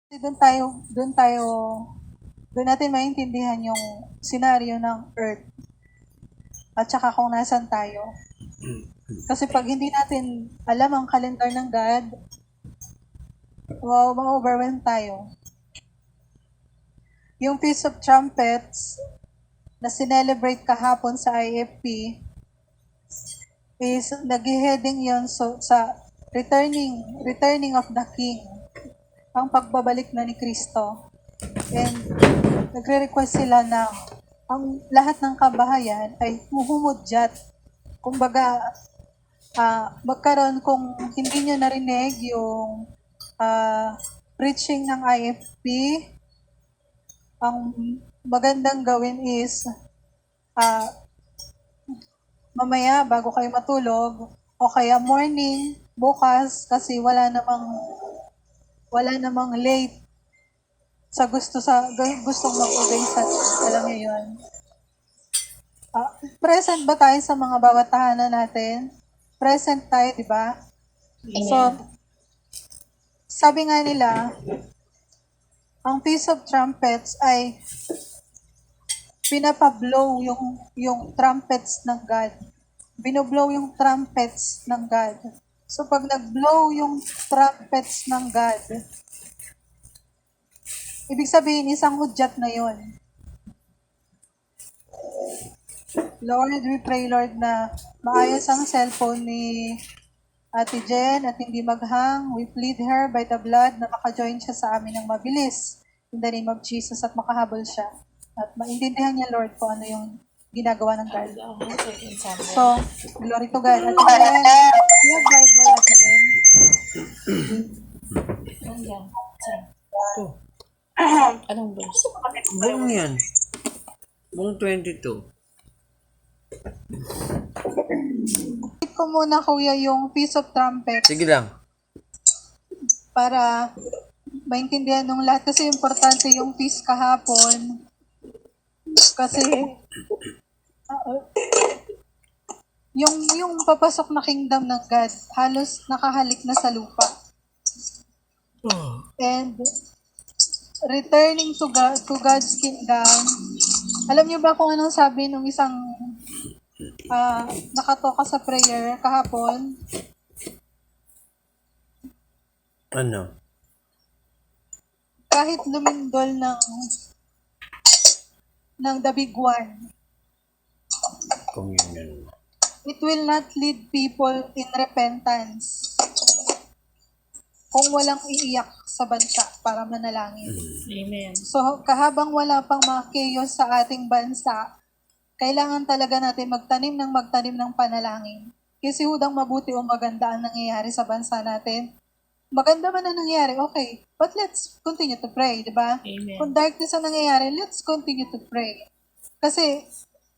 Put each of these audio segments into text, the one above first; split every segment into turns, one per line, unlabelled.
Doon natin maintindihan yung senaryo ng Earth at saka kung nasan tayo. Kasi pag hindi natin alam ang kalendar ng God, ma-overwhelm tayo. Yung Feast of Trumpets na sinelebrate kahapon sa IFP is nag-heading yon sa returning of the King, ang pagbabalik na ni Kristo. And nagre-request sila na ang lahat ng kabahayan ay humumudyat. Kumbaga, magkaroon, kung hindi nyo narinig yung preaching ng IFP, ang magandang gawin is mamaya bago kayo matulog o kaya morning, bukas, kasi wala namang late sa gustong mag-obey sa Diyos. Alam niyo yun. Present ba tayo sa mga bawat tahanan natin? Present tayo, di ba? So, sabi nga nila, ang Feast of Trumpets ay pinapablow yung trumpets ng God. Binoblow yung trumpets ng God. So, pag nag-blow yung trumpets ng God, ibig sabihin, isang hudyat na yon. Lord, we pray, Lord, na maayos ang cellphone ni Ate Jen at hindi maghang. We plead her by the blood na maka-join siya sa amin ng mabilis. In the name of Jesus, at makahabol siya. At maintindihan niya, Lord, kung ano yung ginagawa ng God. So, glory to God. At Jen, yung Bible, Ate Jen.
Anong verse?
Buong yan. Buong 22.
Read ko muna, Kuya, yung Feast of Trumpets.
Sige lang.
Para maintindihan ng lahat. Kasi importante yung feast kahapon. Kasi yung papasok na kingdom ng God, halos nakahalik na sa lupa. And returning to God's kingdom. Alam niyo ba kung anong sabi nung isang nakatoka sa prayer kahapon?
Ano?
Kahit lumindol ng the big one,
Communion.
it will not lead people in repentance kung walang iiyak sa bansa para manalangin.
Amen.
So, kahabang wala pang mga chaos sa ating bansa, kailangan talaga natin magtanim ng panalangin. Kasi hudang mabuti o maganda ang nangyayari sa bansa natin. Maganda man ang nangyayari, okay. But let's continue to pray, di ba?
Amen.
Kung darkness ang nangyayari, let's continue to pray. Kasi,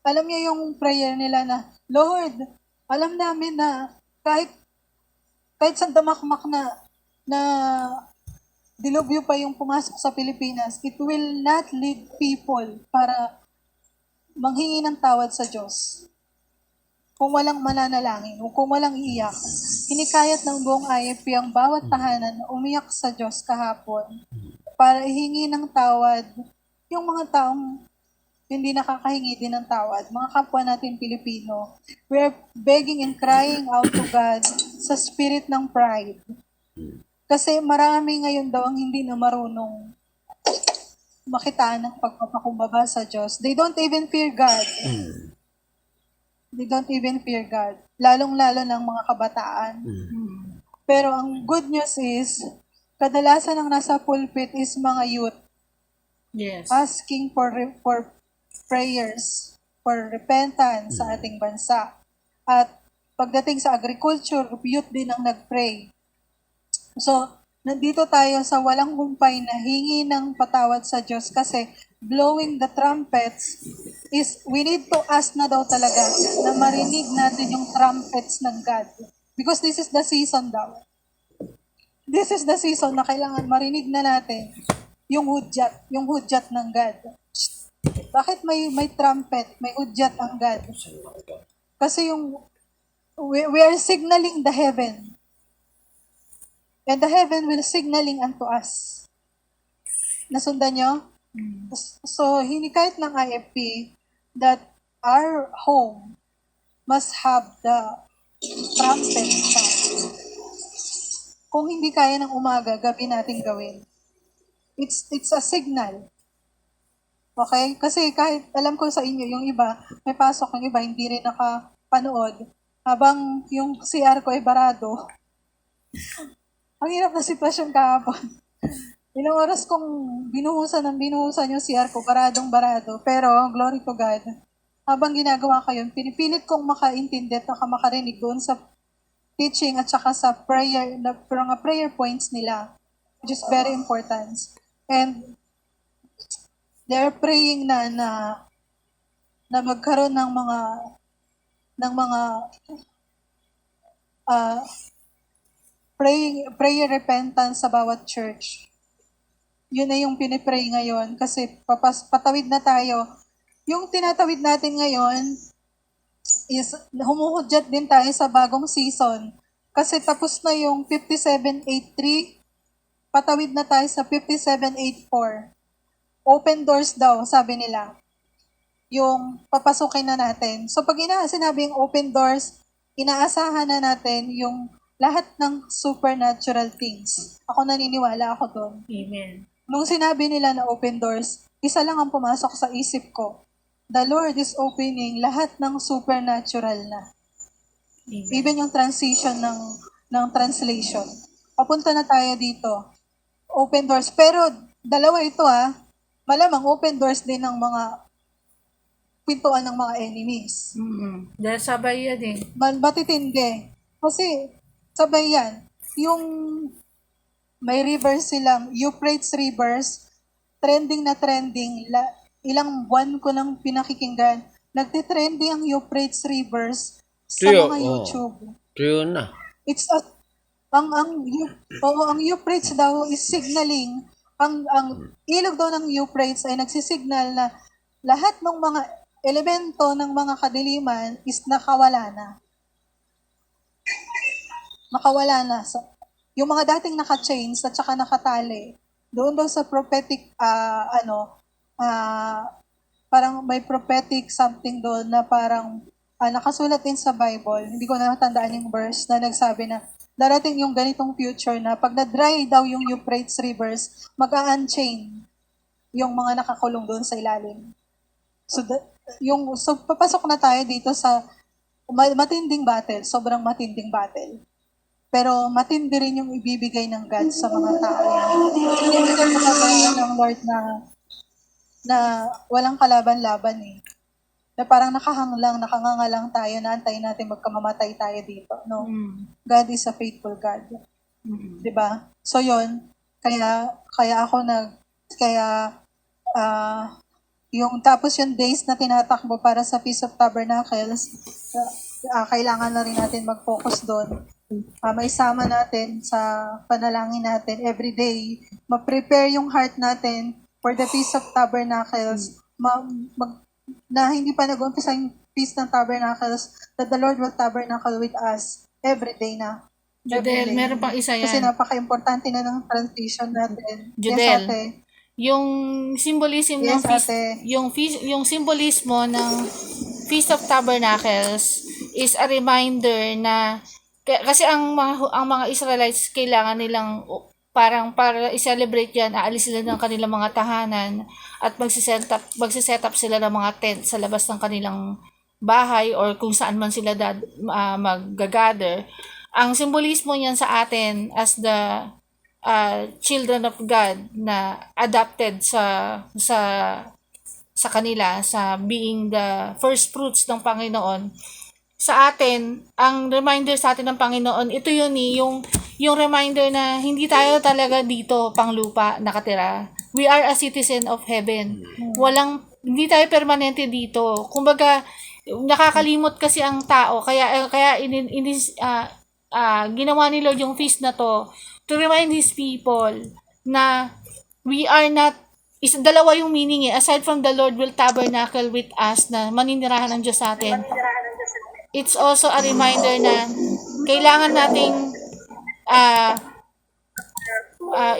alam niyo yung prayer nila na, Lord, alam namin na kahit sa damakmak na dilubyo pa yung pumasok sa Pilipinas, it will not lead people para manghingi ng tawad sa Diyos. Kung walang mananalangin o kung walang iiyak, hinikayat ng buong IFP ang bawat tahanan na umiyak sa Diyos kahapon para ihingi ng tawad yung mga taong hindi nakakahingi din ng tawad, mga kapwa natin Pilipino. We're begging and crying out to God sa spirit ng pride. Kasi marami ngayon daw ang hindi na marunong makitaan ng pagpapakumbaba sa Diyos. They don't even fear God. They don't even fear God. Lalong-lalo ng mga kabataan. Pero ang good news is, kadalasan ang nasa pulpit is mga youth
Yes.
asking for prayers, for repentance sa ating bansa. At pagdating sa agriculture, youth din ang nag-pray. So, nandito tayo sa walang humpay na hingi ng patawad sa Diyos kasi blowing the trumpets is, we need to ask na daw talaga na marinig natin yung trumpets ng God. Because this is the season daw. This is the season na kailangan marinig na natin yung hudyat ng God. Bakit may trumpet, may hudyat ang God? Kasi we are signaling the heaven. And the heaven will signaling unto us. Nasundan nyo?
Mm.
So, hinikayat ng IFP that our home must have the trumpet sound. Kung hindi kaya ng umaga, gabi natin gawin. It's a signal. Okay? Kasi kahit alam ko sa inyo, yung iba, may pasok yung iba, hindi rin nakapanood. Habang yung CR ko ay barado. Ang hirap na sitwasyon kahapon. Ilang oras kong binuhusan yung CR ko, baradong-barado. Pero, glory to God, habang ginagawa ko yun, pinipilit kong makaintindi at makarinig doon sa teaching at saka sa prayer, mga prayer points nila, which is very important. And they're praying na magkaroon ng mga prayer repentance sa bawat church. Yun na yung pinipray ngayon kasi patawid na tayo. Yung tinatawid natin ngayon is humuhudyat din tayo sa bagong season. Kasi tapos na yung 5783, patawid na tayo sa 5784. Open doors daw, sabi nila. Yung papasukin na natin. So pag sinabi yung open doors, inaasahan na natin yung lahat ng supernatural things. Ako naniniwala ako doon.
Amen.
Nung sinabi nila na open doors, isa lang ang pumasok sa isip ko. The Lord is opening lahat ng supernatural na.
Amen.
Even yung transition ng translation. Papunta na tayo dito. Open doors. Pero dalawa ito malamang open doors din ng mga pintuan ng mga enemies.
Mm-mm. Dahil sabay yan eh.
Matitindi. Kasi sabay yan. Yung may rivers silang, Euphrates rivers, trending na trending, ilang buwan ko nang pinakikinggan, nagtitrending ang Euphrates rivers sa
Tiyo,
mga
oo.
YouTube.
True na.
It's ang Euphrates daw is signaling, ang ilog daw ng Euphrates ay nagsisignal na lahat ng mga elemento ng mga kadiliman is nakawala na. Nakawala na. Yung mga dating naka-chains at saka nakatali, doon daw sa prophetic, parang may prophetic something doon na parang nakasulat din sa Bible. Hindi ko na natandaan yung verse na nagsabi na darating yung ganitong future na pag na-dry daw yung Euphrates rivers, mag-unchain yung mga nakakulong doon sa ilalim. So, papasok na tayo dito sa matinding battle, sobrang matinding battle. Pero matindi rin yung ibibigay ng God sa mga tao. Hindi ko nakagawa ng Lord na walang kalaban-laban eh. Na parang nakanganga lang tayo na antayin natin magkamamatay tayo dito. No? God is a faithful God.
Mm-mm.
Diba? So yon kaya ako yung tapos yung days na tinatakbo para sa Feast of Tabernacles, kailangan na rin natin mag-focus doon. Maisama natin sa panalangin natin every day. Ma-prepare yung heart natin for the Feast of Tabernacles. Na hindi pa nag-umpisa yung Feast ng Tabernacles, that the Lord will tabernacle with us every day na.
Judel, meron pang isa
Kasi
yan.
napaka-importante na ng transition natin.
Judel.
Yes, ate.
Yung symbolism ng
Yes,
feast,
ate.
yung symbolismo ng Feast of Tabernacles is a reminder na kasi ang mga Israelites kailangan nilang parang para i-celebrate yan, aalis sila ng kanilang mga tahanan at magsiset up sila ng mga tent sa labas ng kanilang bahay or kung saan man sila mag-gather. Ang simbolismo niyan sa atin as the children of God na adopted sa kanila, sa being the first fruits ng Panginoon. Sa atin, ang reminder sa atin ng Panginoon, ito yun yung reminder na hindi tayo talaga dito panglupa nakatira. We are a citizen of heaven. Hindi tayo permanente dito. Kumbaga, nakakalimot kasi ang tao. Kaya ginawa ni Lord yung feast na to remind His people na we are not, dalawa yung meaning eh. Aside from the Lord will tabernacle with us, na maninirahan ng Diyos sa atin, it's also a reminder na kailangan nating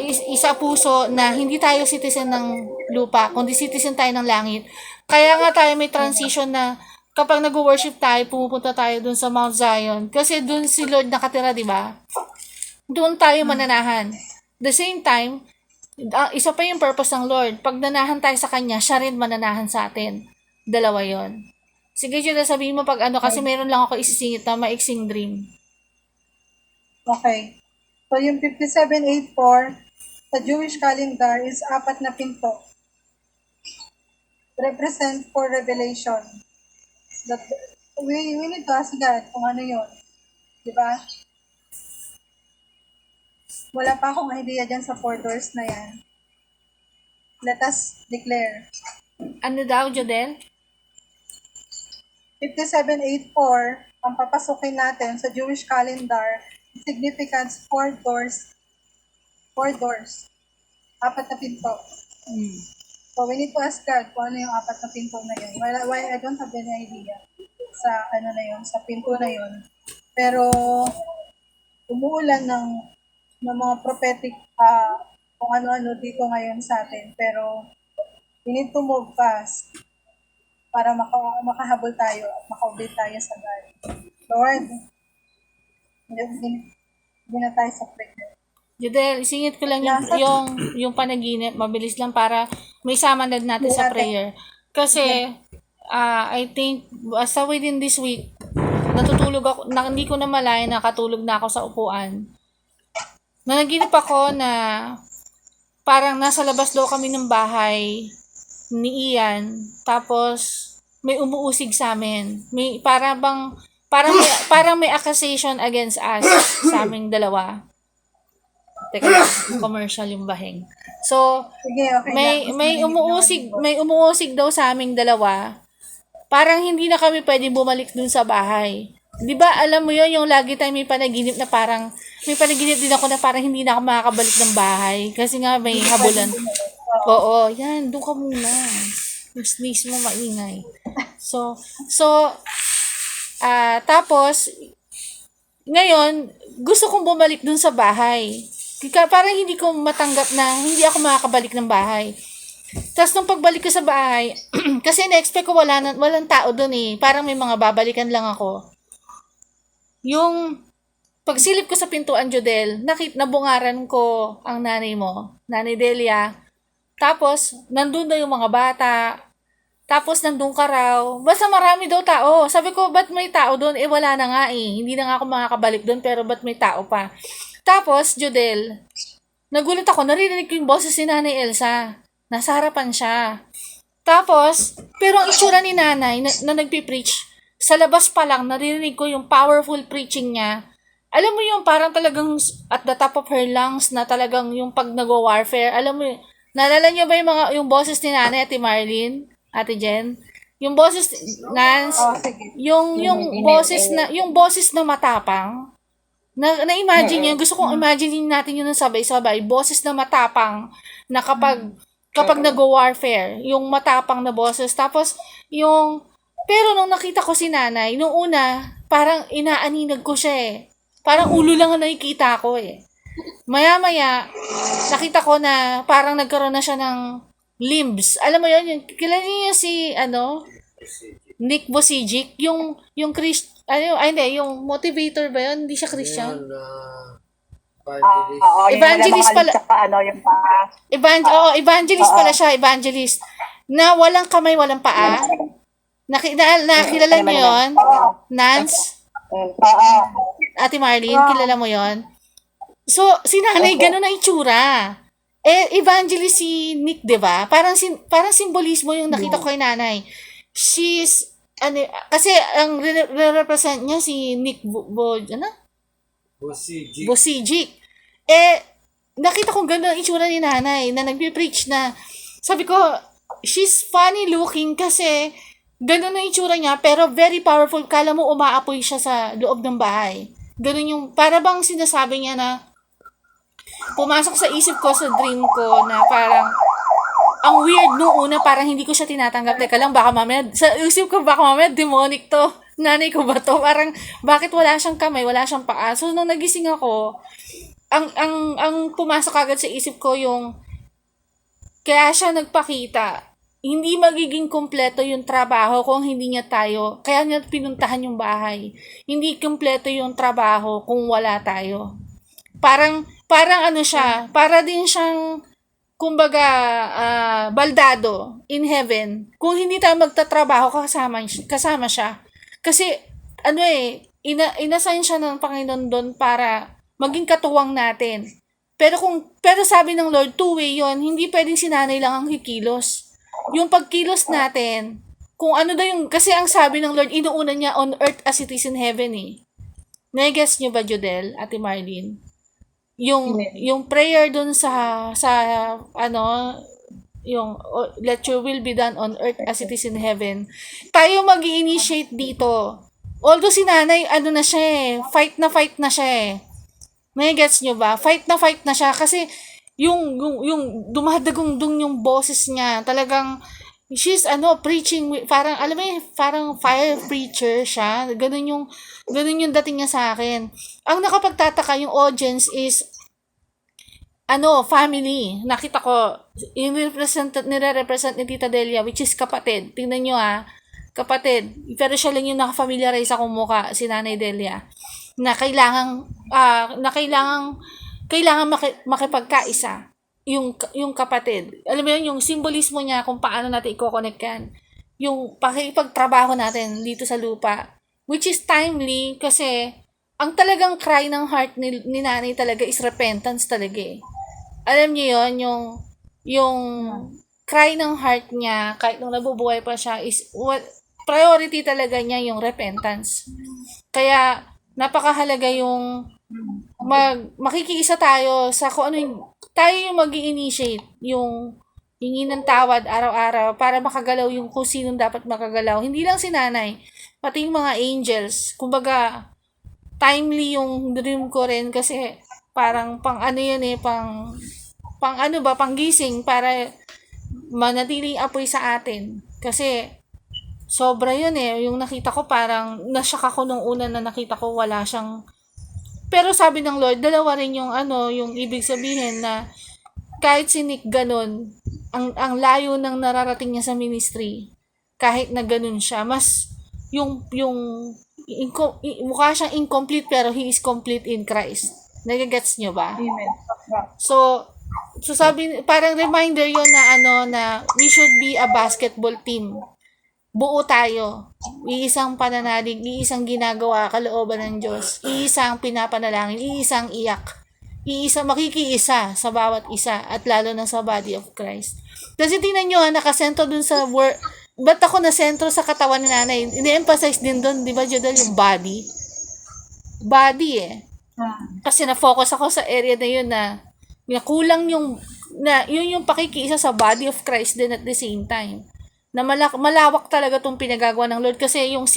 isa puso na hindi tayo citizen ng lupa, kundi citizen tayo ng langit. Kaya nga tayo may transition na kapag nag-worship tayo, pumupunta tayo dun sa Mount Zion. Kasi dun si Lord nakatira, di ba? Doon tayo mananahan. The same time, isa pa yung purpose ng Lord. Pag nanahan tayo sa Kanya, siya rin mananahan sa atin. Dalawa yon. Sige, Judah, sabihin mo pag ano, kasi meron lang ako isisingit na maiksing dream.
Okay. So, yung 5784 sa Jewish calendar is 4 na pinto. Represent for revelation. That we need to ask God kung ano yun. Di ba? Wala pa akong idea dyan sa 4 doors na yan. Let us declare.
Ano daw, Jodel?
5784, ang papasukin natin sa Jewish calendar, significance 4 doors. 4 doors. 4 na pinto. So we need to ask God kung ano yung 4 na pinto na yun. Why I don't have any idea sa ano na yun, sa pinto na yun. Pero umuulan ng mga prophetic kung ano-ano dito ngayon sa atin. Pero we need to move fast para makahabol tayo at maka-obey tayo sa God. Lord, hindi na tayo sa prayer.
Jodel, isingit ko lang yung panaginip, mabilis lang para may sama na natin sa prayer. Kasi, I think, basta within this week, natutulog ako, hindi ko na malaya, nakatulog na ako sa upuan. Nanaginip ako na parang nasa labas daw kami ng bahay ni Ian, tapos may umuusig sa amin. May parang may accusation against us sa aming dalawa. Teka lang, commercial yung baheng. So,
Sige, okay
may umuusig daw sa aming dalawa. Parang hindi na kami pwedeng bumalik dun sa bahay. 'Di ba alam mo 'yon, yung lagi tayo may panaginip na parang may panaginip din ako na parang hindi na ako makakabalik ng bahay kasi nga may habulan. Oo, yan, doon ka muna. Yung sneeze mo maingay. Tapos ngayon, gusto kong bumalik dun sa bahay. Parang hindi ko matanggap na hindi ako makakabalik ng bahay. Tapos nung pagbalik ko sa bahay, kasi na-expect ko walang tao doon eh. Parang may mga babalikan lang ako. Yung pagsilip ko sa pintuan, Jodel, nabungaran ko ang nanay mo, Nanay Delia. Tapos, nandun na yung mga bata. Tapos, nandun ka raw. Basta marami daw tao. Sabi ko, ba't may tao doon? Eh, wala na nga eh. Hindi na nga ako makakabalik doon, pero ba't may tao pa? Tapos, Jodel, nagulat ako, naririnig ko yung boses ni Nanay Elsa. Nasa harapan siya. Tapos, pero ang itsura ni Nanay na nagpipreach, sa labas pa lang, naririnig ko yung powerful preaching niya. Alam mo yung parang talagang at the top of her lungs na talagang yung pag nag-warfare. Alam mo, naalala niyo ba yung boses ni Nanay, Ate Marlene, Ate Jen? Yung boses, Nance, yung boses na matapang. Na-imagine niyo, gusto kong imagine natin yun ng sabay-sabay. Boses na matapang na kapag nag-warfare, yung matapang na boses. Tapos, pero nung nakita ko si Nanay, nung una, parang inaaninag ko siya eh. Parang ulo lang ang nakikita ko eh. Maya-maya, nakita ko na parang nagkaroon na siya ng limbs. Alam mo yun, kilala niyo si, Nick Bosijic, yung yung motivator ba yun? Hindi siya Christian. Evangelist pala. Evangelist pala siya, evangelist. Na walang kamay, walang paa. Nakilala niyo yun? Nance? Ate Marlene, kilala mo yon? So, si Nanay, gano'n ang itsura. Evangelist si Nick, di ba? Parang simbolismo yung nakita ko kay Nanay. She's, kasi ang represent niya si Nick Bosijic. Nakita ko gano'n ang itsura ni Nanay na nagpipreach na, sabi ko, she's funny looking kasi gano'n ang itsura niya, pero very powerful. Kala mo umaapoy siya sa loob ng bahay. Gano'n yung, para bang sinasabi niya na, pumasok sa isip ko, sa dream ko, na parang, ang weird nung una, parang hindi ko siya tinatanggap. Teka lang, baka mamaya, sa isip ko, baka mamaya, demonic to. Nanay ko ba to? Parang, bakit wala siyang kamay, wala siyang paa? So, nung nagising ako, ang pumasok agad sa isip ko yung kaya siya nagpakita. Hindi magiging kumpleto yung trabaho kung hindi niya tayo. Kaya niya pinuntahan yung bahay. Hindi kumpleto yung trabaho kung wala tayo. Parang ano siya, para din siyang kumbaga baldado in heaven. Kung hindi tayo magtatrabaho kasama siya. Kasi ano inassign siya ng Panginoon doon para maging katuwang natin. Pero sabi ng Lord, two-way yon, hindi pwedeng si nanay lang ang kikilos. Yung pagkilos natin, kung ano daw yung, kasi ang sabi ng Lord, inuuna niya on earth as it is in heaven eh. Nai-guess niyo ba, Jodel, Ate Marlene? Yung prayer dun sa yung let your will be done on earth as it is in heaven. Tayo mag-i-initiate dito. Although si nanay, ano na siya fight na siya Nai-gets nyo ba? Fight na siya kasi yung dumadagong yung boses niya, talagang she's preaching parang alam mo parang fire preacher siya. Ganun yung dating niya sa akin. Ang nakapagtataka yung audience is family. Nakita ko nire-represent ni Tita Delia, which is kapatid. Tingnan nyo kapatid. Pero siya lang yung nakafamiliarize akong mukha, si Nanay Delia. Na kailangang makipagkaisa yung kapatid. Alam mo yun, yung simbolismo niya kung paano natin i-connect yan. Yung pakipagtrabaho natin dito sa lupa. Which is timely kasi ang talagang cry ng heart ni nanay talaga is repentance talaga Alam niyo yun, yung cry ng heart niya kahit nung nabubuhay pa siya is priority talaga niya yung repentance. Kaya napakahalaga yung makikiisa tayo sa kung ano tayo yung mag-i-initiate, yung hingi ng tawad araw-araw para makagalaw yung kung sinong dapat makagalaw. Hindi lang si nanay, pati yung mga angels. Kumbaga, timely yung dream ko rin kasi parang pang gising para manatiling apoy sa atin. Kasi sobra yun yung nakita ko parang nashock ako nung una na nakita ko wala siyang. Pero sabi ng Lord, dalawa rin yung yung ibig sabihin na kahit si Nick ganun, ang layo ng nararating niya sa ministry, kahit na ganun siya, mas mukha siyang incomplete pero he is complete in Christ. Nagigets niyo ba?
Amen.
So sabi, parang reminder yon na we should be a basketball team. Buo tayo. Iisang pananalig, iisang ginagawa kalooban ng Diyos, iisang pinapanalangin, iisang iyak, iisang makikiisa sa bawat isa at lalo na sa body of Christ. Kasi tingnan nyo nakasentro dun sa word. Ba't ako nasentro sa katawan ni nanay? Ini-emphasize din dun, di ba, Jodel, yung body? Body Kasi na-focus ako sa area na yun na kulang yun yung pakikiisa sa body of Christ din at the same time. Na malawak talaga tong pinagagawa ng Lord kasi yung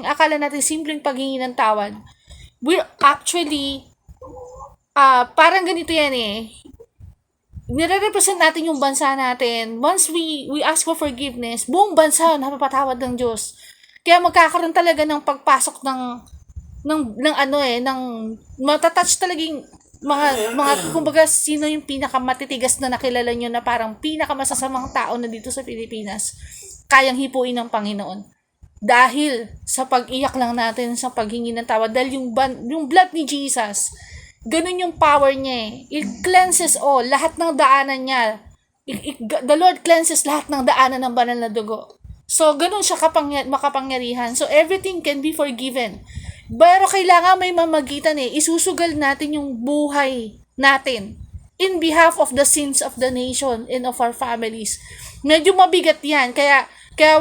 akala natin simpleng paghingi ng tawad, we're actually parang ganito yan nire-represent natin yung bansa natin. Once we ask for forgiveness, buong bansa napapatawad ng Diyos. Kaya magkakaroon talaga ng pagpasok ng matatouch talagang mga kumbaga sino yung pinakamatitigas na nakilala nyo na parang pinakamasasamang tao na dito sa Pilipinas kayang hipuin ng Panginoon dahil sa pag-iyak lang natin sa paghingi ng tawad dahil yung blood ni Jesus ganun yung power niya it cleanses all lahat ng daanan niya the Lord cleanses lahat ng daanan ng banal na dugo so ganun siya makapangyarihan so everything can be forgiven. Pero kailangan may mamagitan isusugal natin yung buhay natin in behalf of the sins of the nation and of our families. Medyo mabigat yan. Kaya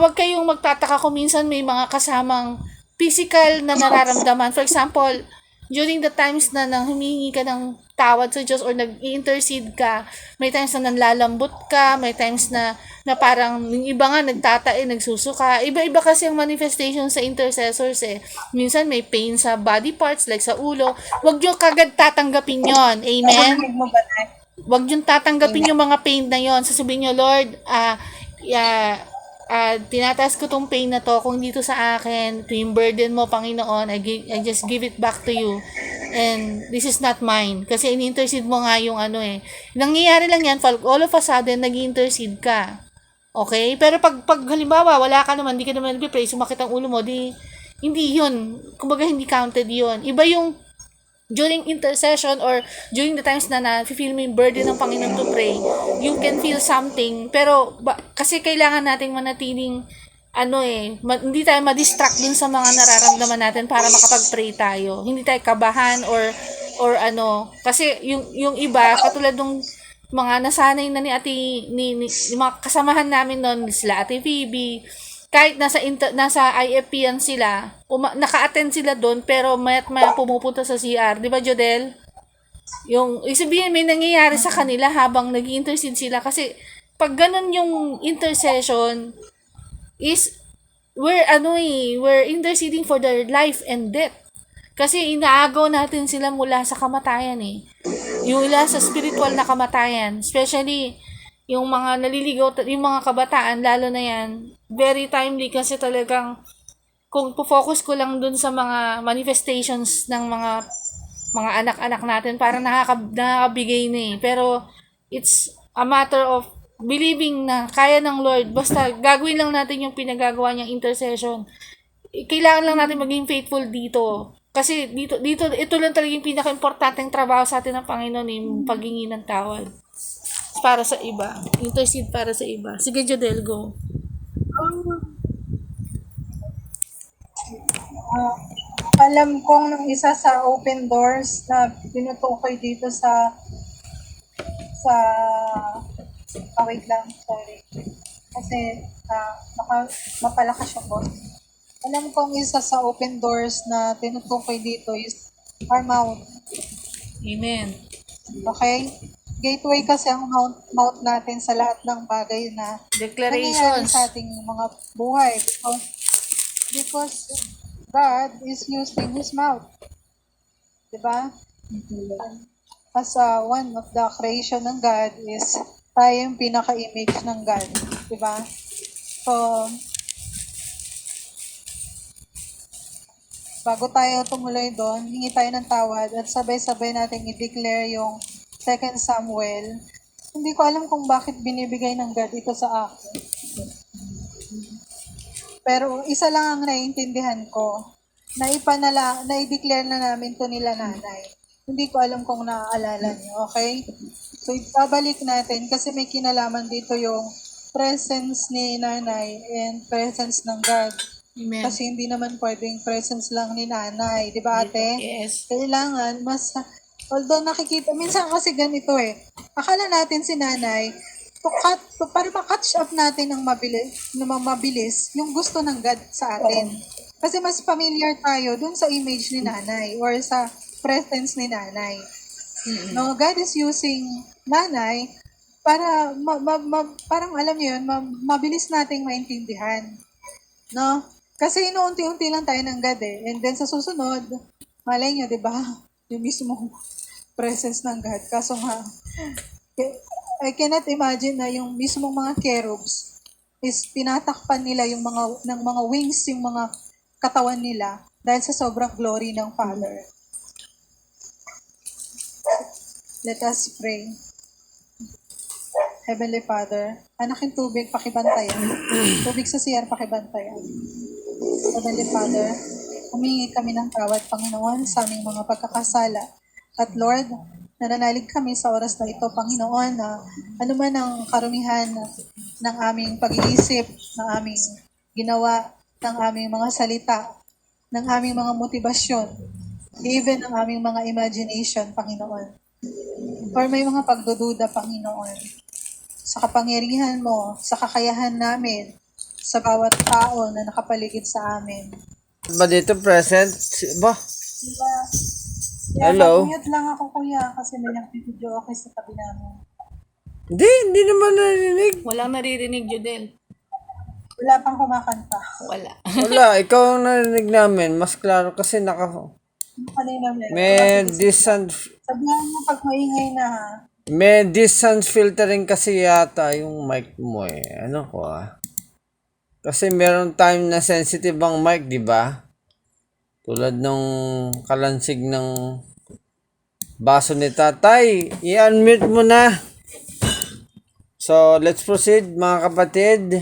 wag kayong magtataka kung minsan may mga kasamang physical na nararamdaman. For example, during the times na humingi ka ng tawad sa Diyos or nag-i-intercede ka, may times na nanlalambot ka, may times na parang yung iba nga nagsusuka. Iba-iba kasi ang manifestation sa intercessors Minsan may pain sa body parts like sa ulo. Huwag nyo kagad tatanggapin yon. Amen? Huwag nyo tatanggapin yung mga pain na yon. Sasabihin nyo, Lord, tinataas ko tong pain na to kung dito sa akin, ito yung burden mo, Panginoon, I just give it back to you. And this is not mine. Kasi in-intercede mo nga yung ano eh. Nangyayari lang yan, all of a sudden, nag-intercede ka. Okay? Pero pag halimbawa, wala ka naman, hindi ka naman nag-pray, sumakit ang ulo mo, hindi yun. Kumbaga, hindi counted yun. Iba yung during intercession or during the times na na-feel mo yung burden ng Panginoon to pray, you can feel something. Pero, kasi kailangan nating manatiling hindi tayo ma-distract dun sa mga nararamdaman natin para makapag-pray tayo. Hindi tayo kabahan or kasi yung iba katulad ng mga nasanay na ni yung mga kasamahan namin noon, sila Ate Phoebe, kahit nasa IFP yan sila, naka-attend sila doon pero mayat maya pumupunta sa CR, 'di ba Jodel? Yung isabihin may nangyayari sa kanila habang nag-intercede sila kasi pag ganun yung intercession is we're interceding for their life and death. Kasi inaagaw natin sila mula sa kamatayan eh. Yung ila sa spiritual na kamatayan, especially yung mga naliligaw, yung mga kabataan, lalo na yan, very timely kasi talagang kung focus ko lang dun sa mga manifestations ng mga anak-anak natin, parang nakakabigay na eh. Pero it's a matter of believing na kaya ng Lord, basta gagawin lang natin yung pinagagawa niyang intercession. Kailangan lang natin maging faithful dito. Kasi dito ito lang talaga yung pinaka-importanteng trabaho sa atin ng Panginoon, yung paghingi ng tawad. Para sa iba. Intercede para sa iba. Sige, Jodel, go.
Alam kong nung isa sa open doors na tinutukoy dito sa wait lang, sorry. Kasi mapalakas siya po. Alam kong isa sa open doors na tinutukoy dito is our mouth.
Amen.
Okay? Gateway kasi ang mouth natin sa lahat ng bagay na nangyayari
Declarations.
sa ating mga buhay. Because God is using His mouth. Diba? As one of the creation ng God is tayo yung pinaka-image ng God. Diba? So, bago tayo tumuloy doon, hingi tayo ng tawad at sabay-sabay natin i-declare yung 2 Samuel. Hindi ko alam kung bakit binibigay ng God ito sa akin. Pero isa lang ang naiintindihan ko. Na-declare na namin to nila nanay. Hindi ko alam kung naaalala niyo, okay? So, ibabalik natin kasi may kinalaman dito yung presence ni nanay and presence ng God.
Amen.
Kasi hindi naman pwedeng presence lang ni nanay. Di ba, ate?
Yes.
Kailangan although nakikita, minsan kasi ganito eh. Akala natin si nanay, para ma-catch up natin ng mabilis, yung gusto ng God sa atin. Kasi mas familiar tayo dun sa image ni nanay or sa presence ni nanay. No, God is using nanay para parang alam niyo yun, mabilis nating maintindihan. No? Kasi inuunti-unti lang tayo ng God eh. And then sa susunod, malay nyo, di ba? Yung mismo presence ng God. Kaso nga, I cannot imagine na yung mismong mga cherubs is tinatakpan nila yung mga wings, yung mga katawan nila dahil sa sobrang glory ng Father. Let us pray. Heavenly Father, anaking tubig, pakibantayan. Tubig sa CR, pakibantayan. Heavenly Father, humingi kami ng tawad, Panginoon, sa aming mga pagkakasala. At Lord, nananalig kami sa oras na ito, Panginoon, na anuman ang karumihan ng aming pag-iisip, ng aming ginawa, ng aming mga salita, ng aming mga motibasyon, even ng aming mga imagination, Panginoon. Or may mga pagdududa, Panginoon, sa kapangyarihan mo, sa kakayahan namin, sa bawat tao na nakapaligid sa amin.
Ba dito present? Ba?
Diba?
Hello?
Mute lang ako, kuya, kasi may nag-video okay sa tabi namin.
Hindi naman narinig.
Walang naririnig, Jodel.
Wala pang kumakanta.
Wala.
Wala, ikaw ang narinig namin. Mas klaro kasi
Kanina meron.
may distance,
Sabihan mo pag maingay na ha.
may distance filtering kasi yata yung mic mo eh. Ano ko Kasi meron time na sensitive ang mic, di ba? Tulad nung kalansig ng baso ni tatay. I-unmute mo na. So, let's proceed mga kapatid.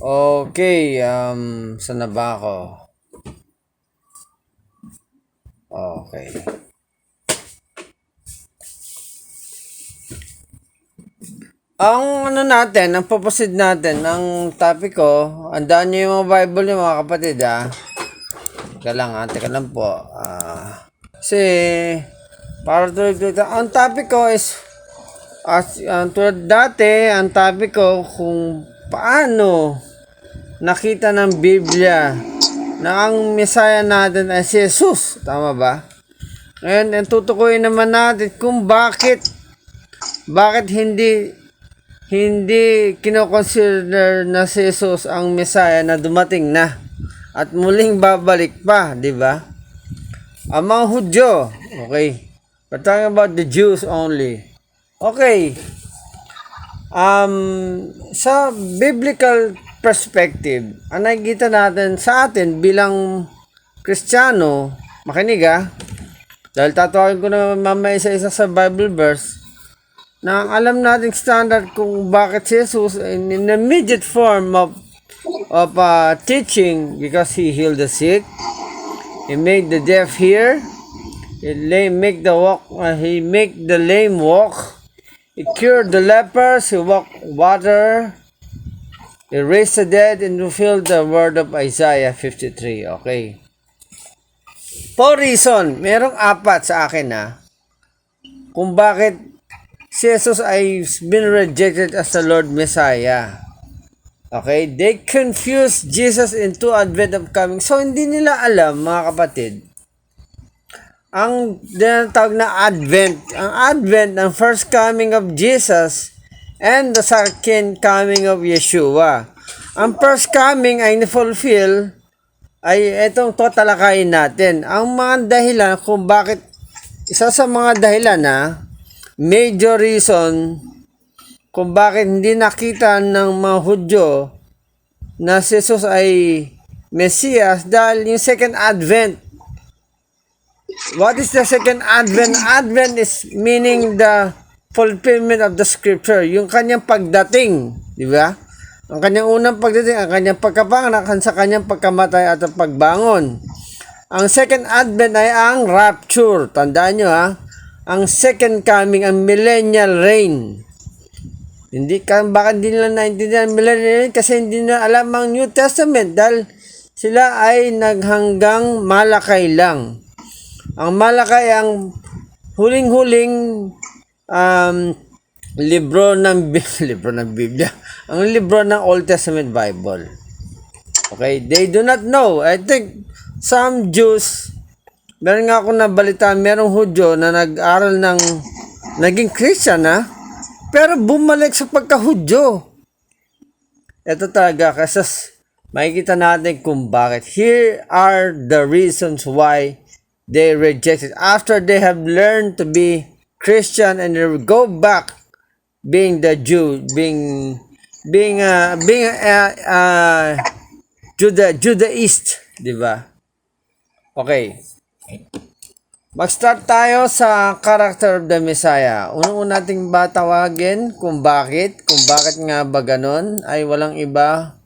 Okay, saan na ba ako? Okay. Ang natin, ang purpose natin, ang topic ko, andaan nyo yung mga Bible nyo mga kapatid Teka lang po. Kasi, para tuloy ang topic ko is, tulad dati, ang topic ko kung paano nakita ng Biblia na ang Messiah natin ay si Jesus. Tama ba? Ngayon, tutukuyin naman natin kung bakit hindi kinoconsider na si Jesus ang Messiah na dumating na at muling babalik pa, di ba? Ang mga Hudyo, okay. We're talking about the Jews only. Okay. Sa biblical perspective, ang nakikita natin sa atin bilang Kristiyano, makinig dahil tatawagin ko na mamaya isa-isa sa Bible verse, na alam nating standard kung bakit si Jesus in the immediate form of teaching, because he healed the sick, he made the deaf hear, he make the lame walk, he cured the lepers, he walked water, he raised the dead, and fulfilled the word of Isaiah 53. Okay. For reason, merong 4 sa akin kung bakit si Jesus ay been rejected as the Lord Messiah. Okay? They confuse Jesus into advent of coming. So, hindi nila alam, mga kapatid, ang tinatawag na advent. Ang advent, ang first coming of Jesus and the second coming of Yeshua. Ang first coming ay na-fulfill ay itong tatalakayin natin. Ang mga dahilan kung bakit, isa sa mga dahilan major reason kung bakit hindi nakita ng mga Hudyo na si Jesus ay Mesias dahil yung second advent. What is the second advent? Advent is meaning the fulfillment of the scripture, yung kanyang pagdating, di ba? Ang kanyang unang pagdating, ang kanyang pagkapanganak, sa kanyang pagkamatay at pagbangon. Ang second advent ay ang rapture. Tandaan nyo ang second coming, ang millennial reign. Bakit hindi nila naintindihan ang millennial reign? Kasi hindi na alam ang New Testament dahil sila ay naghanggang Malakay lang. Ang Malakay ang huling-huling libro ng Biblia. Ang libro ng Old Testament Bible. Okay? They do not know. I think some Jews, meron nga akong nabalita, merong Hudyo na nag-aral naging Christian pero bumalik sa pagka-Hudyo. Ito talaga, kasi makikita natin kung bakit. Here are the reasons why they rejected. After they have learned to be Christian and they go back being the Jew, being Judaist, di ba? Okay. Mag-start tayo sa character of the Messiah. Unang-una nating batawagin kung bakit nga ba ganon ay walang iba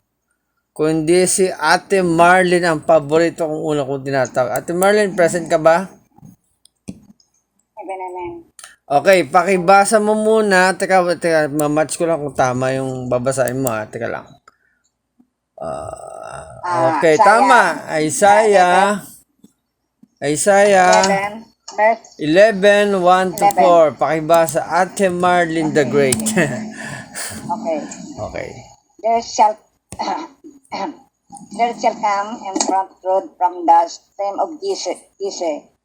kundi si Ate Marlene ang paborito kong una kong tinatawag. Ate Marlene, present ka ba? Okay, pakibasa mo muna. Teka, mamatch ko lang kung tama yung babasahin mo Teka lang. Okay, tama. Isaiah 11, 1-4. Pakibasa. Ate Marlene the Great. Okay.
There shall come in front road from the stem of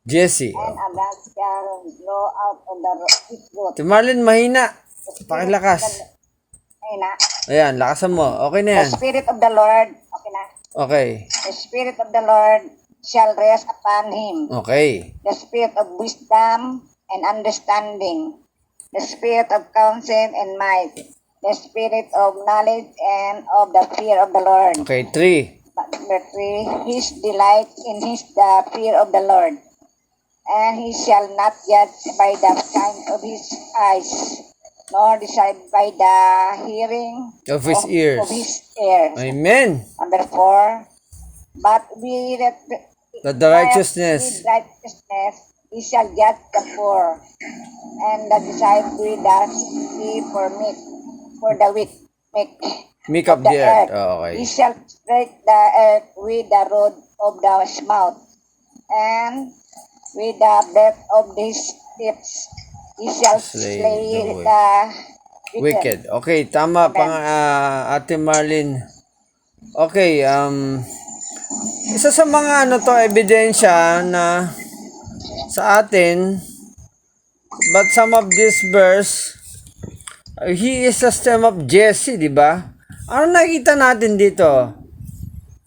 Jesse, and a dog shall blow out of his root.
Ate Marlene, mahina. Pakilakas. Ayan, lakasan mo. Okay na yan.
The Spirit of the Lord, okay na?
Okay.
The Spirit of the Lord shall rest upon him.
Okay.
The Spirit of wisdom and understanding. The Spirit of counsel and might. The Spirit of knowledge and of the fear of the Lord.
Okay, 3.
Number 3, his delight in the fear of the Lord. and he shall not judge by the kind of his eyes, nor decide by the hearing
Of his ears.
Of his ears.
Amen.
Number 4, but
That the righteousness,
with righteousness he shall judge the poor, and the decide with the sea for the weak.
make up the earth. Oh,
He
okay.
shall strike the earth with the rod of the mouth, and with the breath of his lips he shall
Slay
slay
the
the
Wicked. Okay, tama pang Ate Marlene. Okay, isa sa mga ano to ebidensya na sa atin, but some of this verse, he is a stem of Jesse, di ba? Ano nakita natin dito?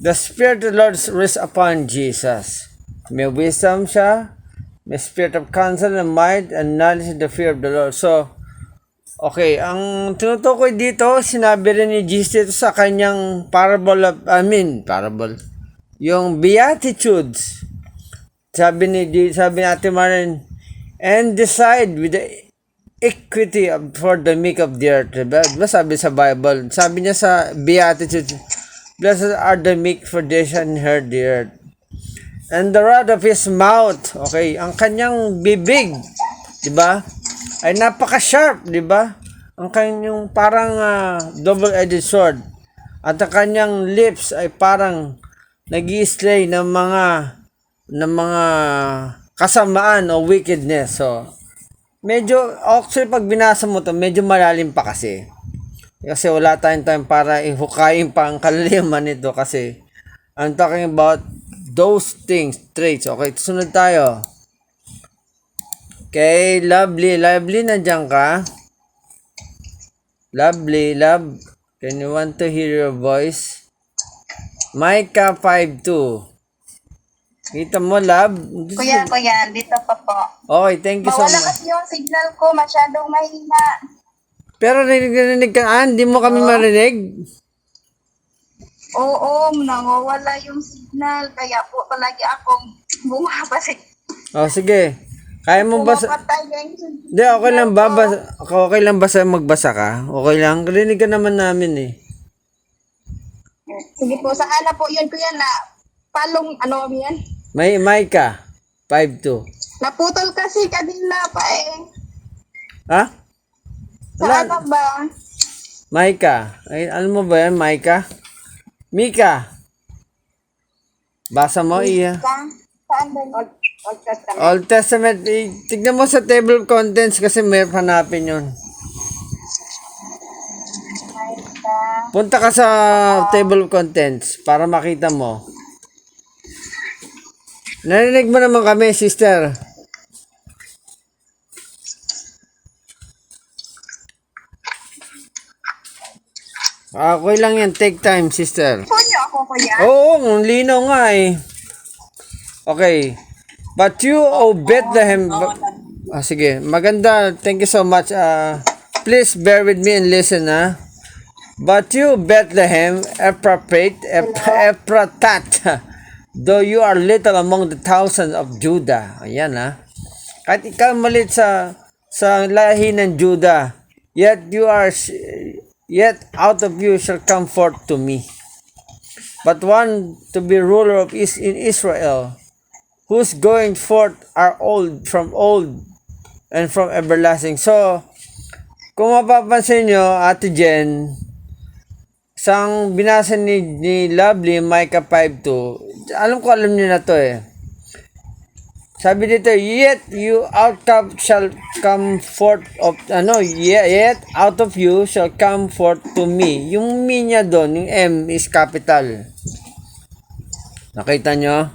The Spirit of the Lord rests upon Jesus. May wisdom siya, may spirit of counsel and might and knowledge and the fear of the Lord. So, okay, ang tinutukoy dito, sinabi rin ni Jesus dito sa kanyang parable, yung Beatitudes. Sabi ni Ate Marin, and decide with the equity for the meek of the earth. Diba sabi sa Bible? Sabi niya sa Beatitudes, blessed are the meek, for they shall inherit the earth. And the rod of his mouth, okay, ang kanyang bibig, di ba? Ay napaka-sharp, di ba? Ang kanyang parang double-edged sword. At ang kanyang lips ay parang nag-i-slay ng mga kasamaan o wickedness. So, medyo, actually pag binasa mo to, medyo malalim pa kasi. Kasi wala tayong time para ihukayin pa ang kalaliman nito kasi I'm talking about those things, traits. Okay, sunod tayo. Okay, Lovely, nandiyan ka? Lovely, can you want to hear your voice? Micah 5:2. Kita mo, Love?
Kuya, dito pa po.
Okay, thank you so
Mawala
much.
kasi yung signal ko, masyadong mahina.
Pero narinig ka, hindi mo kami marinig?
Oo, nawawala yung signal, kaya po palagi akong bumabasa.
Oh, sige. Kaya mo ba
Pumapatay yung signal.
Hindi, okay lang ba? Okay lang ba sa magbasa ka? Okay lang. Rinig ka naman namin eh.
Sige po, sa ala po yun, kuya, na palong, ano yan?
May Micah 5:2.
Naputol kasi kanina pa eh.
Ha?
Sa ala ba?
Micah. Ay, ano mo ba yan, Micah? Mika. Basa mo, iya.
Saan ba yun?
Old Testament.
Old Testament. Tignan mo sa table of contents kasi may hanapin yun. Punta ka sa table of contents para makita mo. Narinig mo naman kami, sister. Okay lang yan. Take time, sister.
Po niyo ako, kuya?
Oo, ang linaw nga eh. Okay. But you, O Bethlehem... sige, maganda. Thank you so much. Please bear with me and listen, ha. But you, Bethlehem, Ephratat, though you are little among the thousands of Judah. Ayan, ha. Kahit ikaw malit sa lahi ng Judah, yet out of you shall come forth to me. But one to be ruler of in Israel, whose going forth are old and from everlasting. So, kung mapapansin nyo, Ate Jen, sang binasa ni Lovely, Micah 5:2, alam niyo na to eh. Sabi dito, yet you shall come forth yet out of you shall come forth to me. Yung me niya doon, yung M is capital. Nakita nyo?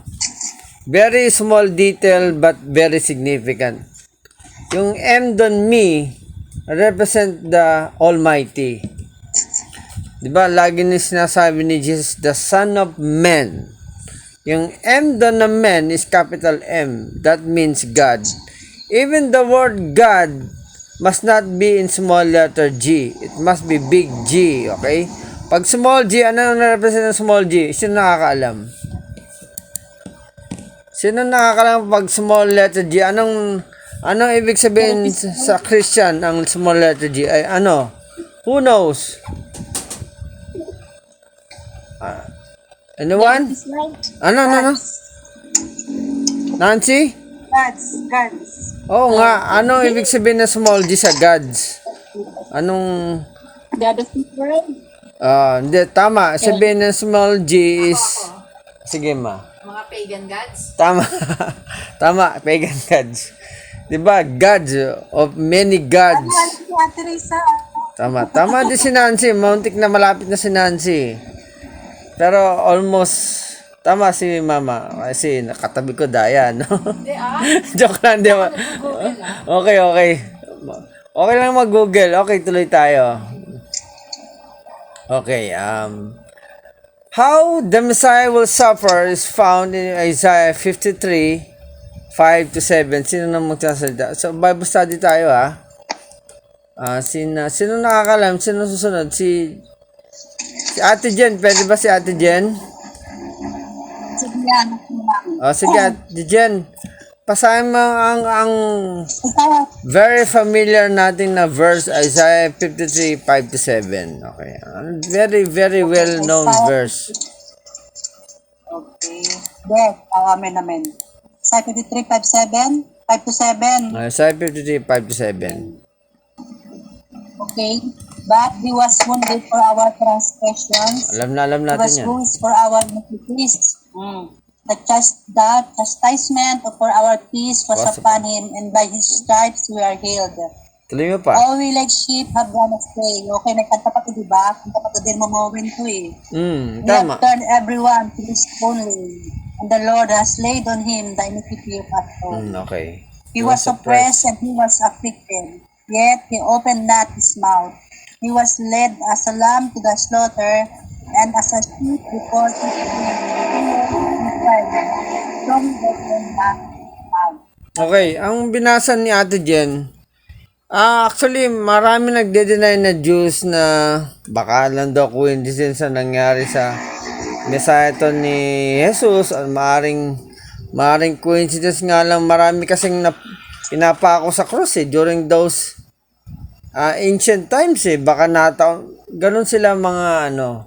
Very small detail but very significant. Yung M doon, me, represent the Almighty. Diba, lagi na sinasabi ni Jesus, the Son of Man. Yung M doon na man is capital M. That means God. Even the word God must not be in small letter G. It must be big G, okay? Pag small G, ano na represent ng small G? Sino nakakaalam? Sino nakakalam pag small letter G? Anong ibig sabihin sa Christian ang small letter G? Ay ano? Who knows? Anyone? Ano? Nancy?
Gods.
Oo nga, anong ibig sabihin ng small G sa gods? Anong...
God of the world.
Hindi, tama. Sabihin ng small G is... Sige ma.
Mga pagan gods?
Tama. Tama, pagan gods. Diba? Gods of many gods.
Si Ate Risa.
Tama din si Nancy. Mauntik na malapit na si Nancy. Pero almost... Tama si Mama. Kasi nakatabi ko daya, no? Joke lang, di ba? Okay. Okay lang mag-Google. Okay, tuloy tayo. Okay, how the Messiah will suffer is found in Isaiah 53, 5-7. Sino nang magsasalita? So, Bible study tayo, ha? Sino nakakalam? Sino susunod? Si Ate Jen. Pwede ba si Ate Jen?
Sige yan.
Sige, Ate Jen. Pasahin mo ang very familiar natin na verse, Isaiah 53, 5-7. Okay. Very, very well-known verse.
Okay. Yes, amen. Isaiah 53, 5-7.
Isaiah 53, 5-7.
Okay. But he was wounded for our transgressions.
Alam
He
natin
was
yan.
bruised for our iniquities. The chastisement for our peace was upon him, and by his stripes we are healed.
Tuloy mo pa.
All we like sheep have gone astray. Okay, nagkanta pa ito, diba? Kanta pa ito din mamawin to eh. We
Tama.
have turned everyone to his own way, and the Lord has laid on him the iniquity of us all.
Okay.
He was oppressed and he was afflicted, yet he opened not his mouth. He was led as a lamb to the slaughter, and as a sheep before his from the mouth.
Okay, ang binasa ni Ate Jen, actually, marami nagde-deny na Jews na baka lang daw coincidence sa nangyari sa Messiah to ni Jesus, at maaring coincidence nga lang, marami kasing pinapako sa cross during those ancient times baka ganun sila mga ano.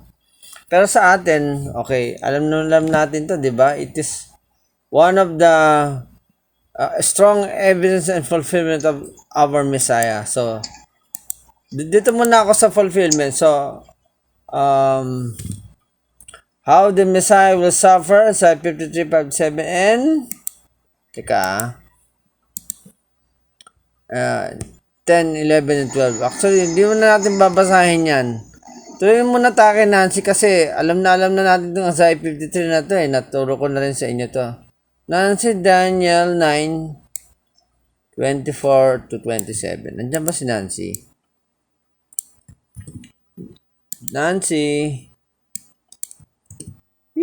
Pero sa atin, okay, alam natin to, di ba? It is one of the strong evidence and fulfillment of our Messiah. So, dito muna ako sa fulfillment. So, how the Messiah will suffer, sa 53, 5-7, and, teka, 10, 11, and 12. Actually, hindi mo na natin babasahin yan. Tuloy muna tayo kay Nancy kasi alam na natin itong Isaiah 53 na to Naturo ko na rin sa inyo to. Nancy, Daniel 9, 24-27. Nandiyan ba si Nancy? Nancy?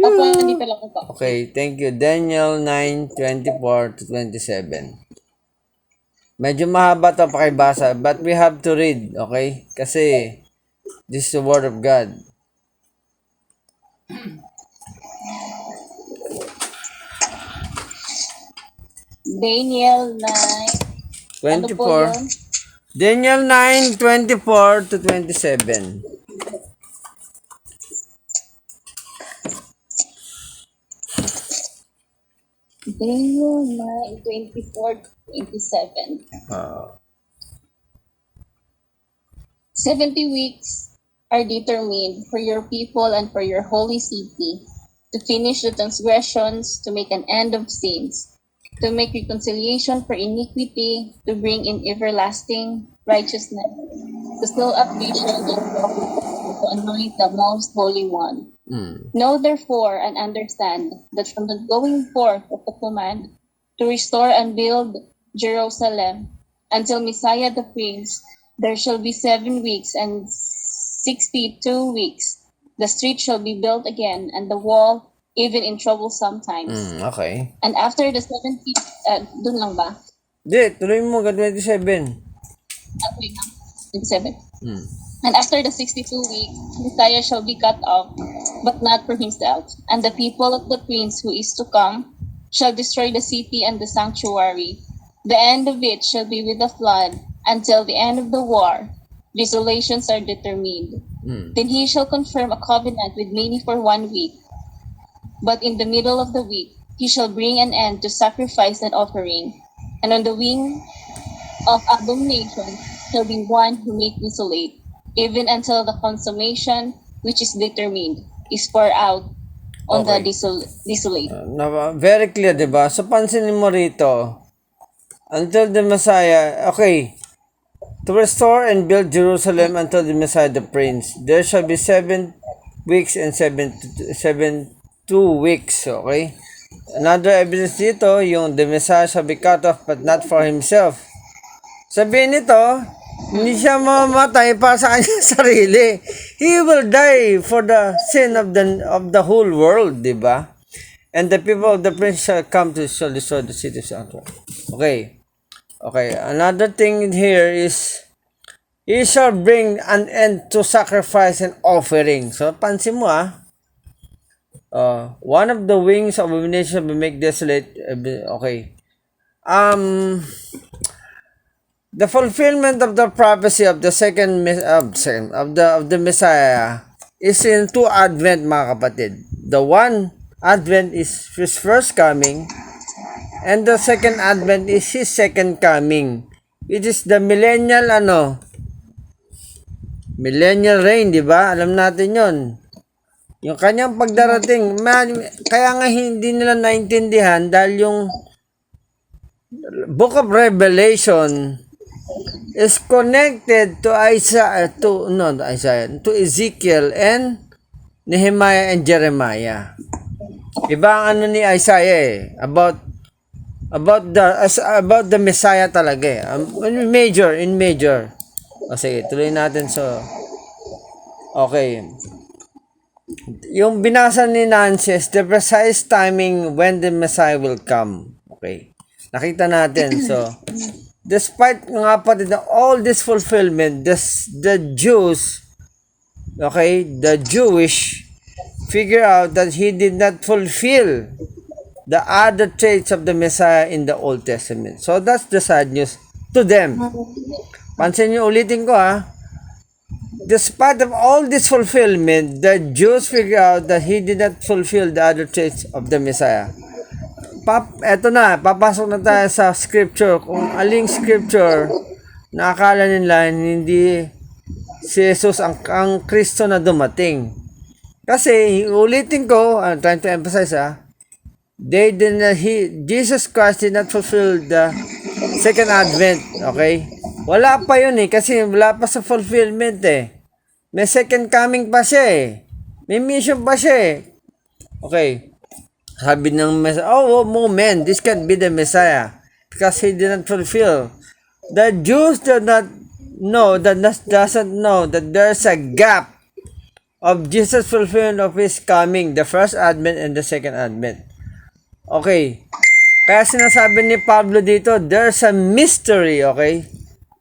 Opo, nandito lang po.
Okay, thank you. Daniel 9, 24-27. Medyo mahaba ito pakibasa, but we have to read, okay? Kasi this is the word of God.
Daniel 9.
24. Daniel 9, 24-27.
Daniel 9, 24-27. 70 weeks are determined for your people and for your holy city, to finish the transgressions, to make an end of sins, to make reconciliation for iniquity, to bring in everlasting righteousness, to seal up vision and to anoint the most holy one. Know therefore and understand that from the going forth of the command to restore and build Jerusalem until Messiah the Prince, there shall be 7 weeks and 62 weeks. The street shall be built again, and the wall even in troublesome times.
Okay.
And after the 70, dun lang ba?
Di, tuloy mo hanggang 27.
Okay na. 27. And after the 62 weeks, Messiah shall be cut off, but not for himself. And the people of the prince who is to come shall destroy the city and the sanctuary. The end of it shall be with a flood until the end of the war. Desolations are determined. Then he shall confirm a covenant with many for 1 week. But in the middle of the week, he shall bring an end to sacrifice and offering. And on the wing of abomination shall be one who make desolate, even until the consummation which is determined is poured out on
Okay.
the desolate.
Very clear, di ba? So, pansinin mo rito, until the Messiah, okay, to restore and build Jerusalem until the Messiah the Prince, there shall be 7 weeks and 2 weeks, okay? Another evidence dito, yung the Messiah shall be cut off but not for himself. Sabihin nito, hindi siya mamamatay para sa kanyang sarili. He will die for the sin of the whole world, di ba? And the people of the prince shall come to shall destroy the city of Antioch. Okay. Okay. Another thing here is, he shall bring an end to sacrifice and offering. So, pansin mo one of the wings of abomination will make desolate. Okay. The fulfillment of the prophecy of the of the Messiah is in 2 Advent, mga kapatid. The one Advent is his first coming, and the second Advent is his second coming. It is the millennial reign, di ba? Alam natin yon. Yung kanyang pagdarating, kaya nga hindi nila naintindihan dahil yung Book of Revelation is connected to to Ezekiel and Nehemiah and Jeremiah. Iba ang ni Isaiah about the Messiah talaga in major. O sige, tuloy natin. So, okay. Yung binasa ni Nancy is the precise timing when the Messiah will come. Okay. Nakita natin. So, despite nga pati all this fulfillment, the Jews, okay, the Jewish figure out that he did not fulfill the other traits of the Messiah in the Old Testament. So, that's the sad news to them. Pansin nyo, ulitin ko despite of all this fulfillment, the Jews figure out that he did not fulfill the other traits of the Messiah. Eto na, papasok na tayo sa scripture. Kung aling scripture na akala nila hindi si Jesus ang Kristo na dumating. Kasi, ulitin ko, I'm trying to emphasize Jesus Christ did not fulfill the second advent, okay? Wala pa yun kasi wala pa sa fulfillment May second coming pa siya May mission pa siya Okay. Sabi ng Messiah, moment, this can't be the Messiah because he didn't fulfill. The Jews doesn't know that there's a gap of Jesus' fulfillment of his coming, the first advent and the second advent. Okay. Kaya sinasabi ni Pablo dito, there's a mystery, okay?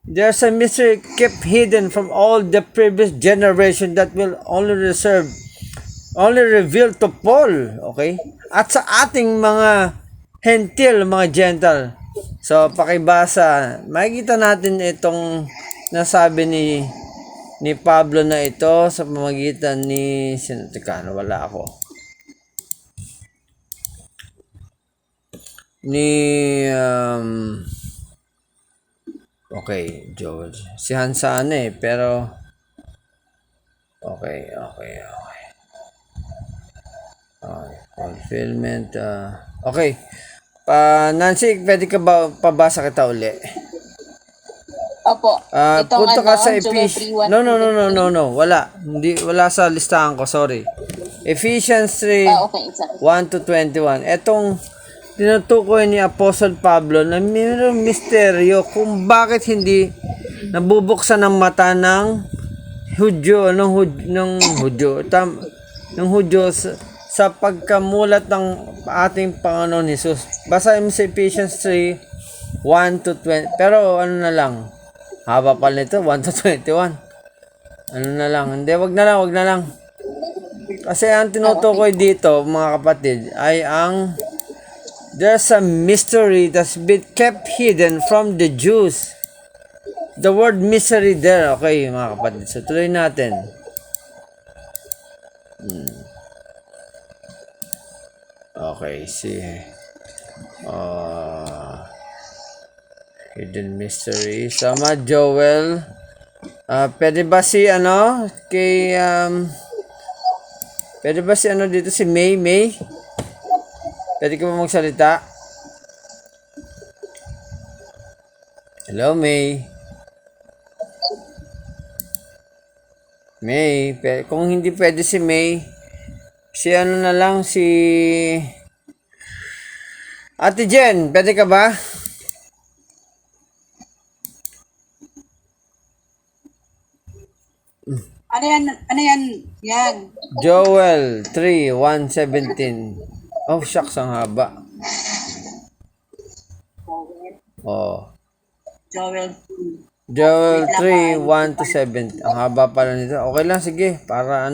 There's a mystery kept hidden from all the previous generation that will only revealed to Paul, okay? At sa ating mga hentil, mga gentle. So, pakibasa, makikita natin itong nasabi ni Pablo na ito sa pamamagitan ni wala ako. Okay, George. Si Hansane pero okay. Fulfillment. Okay. Nancy, pwede ka ba pabasa kita uli?
Opo.
Punta ka sa
Joel
Ephesians.
3:1.
No. Wala. Wala sa listahan ko. Sorry. Ephesians 3,
Okay. Exactly.
1 to 21. Etong tinutukoy ni Apostle Pablo na mayroong misteryo kung bakit hindi nabubuksan ang mata ng Hudyo sa pagkamulat ng ating Panginoon Jesus. Basahin mo sa Ephesians 3, 1 to 20. Pero ano na lang, haba pa nito, 1 to 21. Ano na lang, hindi, wag na lang. Kasi ang tinutukoy dito, mga kapatid, ay ang there's a mystery that's been kept hidden from the Jews. The word mystery there, okay mga kapatid. So tuloy natin. Okay, see. Hidden mystery. Sama Joel. Pwede ba si pwede ba si dito si May? Pwede ka ba magsalita? Hello, May. Kung hindi pwede si May, si na lang, si Ate Jen, pwede ka ba?
Ano yan? Ano yan? Yan.
Joel 3:1-17. Oh, shucks, ang haba. Oh.
Joel.
Joel 3:1-7. Ang haba pala nito. Okay lang, sige. Para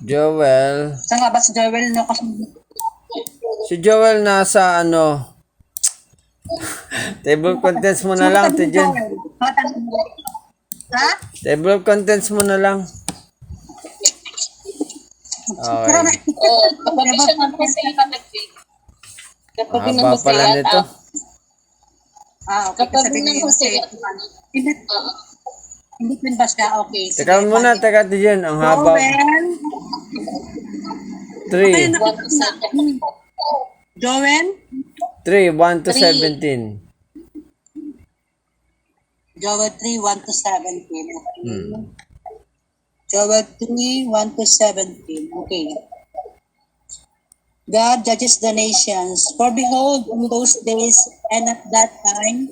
Joel.
Saan nga ba si Joel? No? Kasi
Si Joel nasa table of contents mo na lang, Tijen.
ha?
Table of contents mo na lang. Okay.
Kapag siya ng Hosea kapatid. Kapag
Ang
ng
haba
Hosea
pala nito.
Okay.
Kapag
Sabi
ng
niyo
Hosea.
hindi twin ba siya? Okay. Sige,
Teka muna, Tijen. Ang haba.
Joel.
3.
One to seven.
Joel?
3:1-17.
Joel 3:1-17. Okay. Joel 3:1-17. Okay. God judges the nations. For behold, in those days and at that time,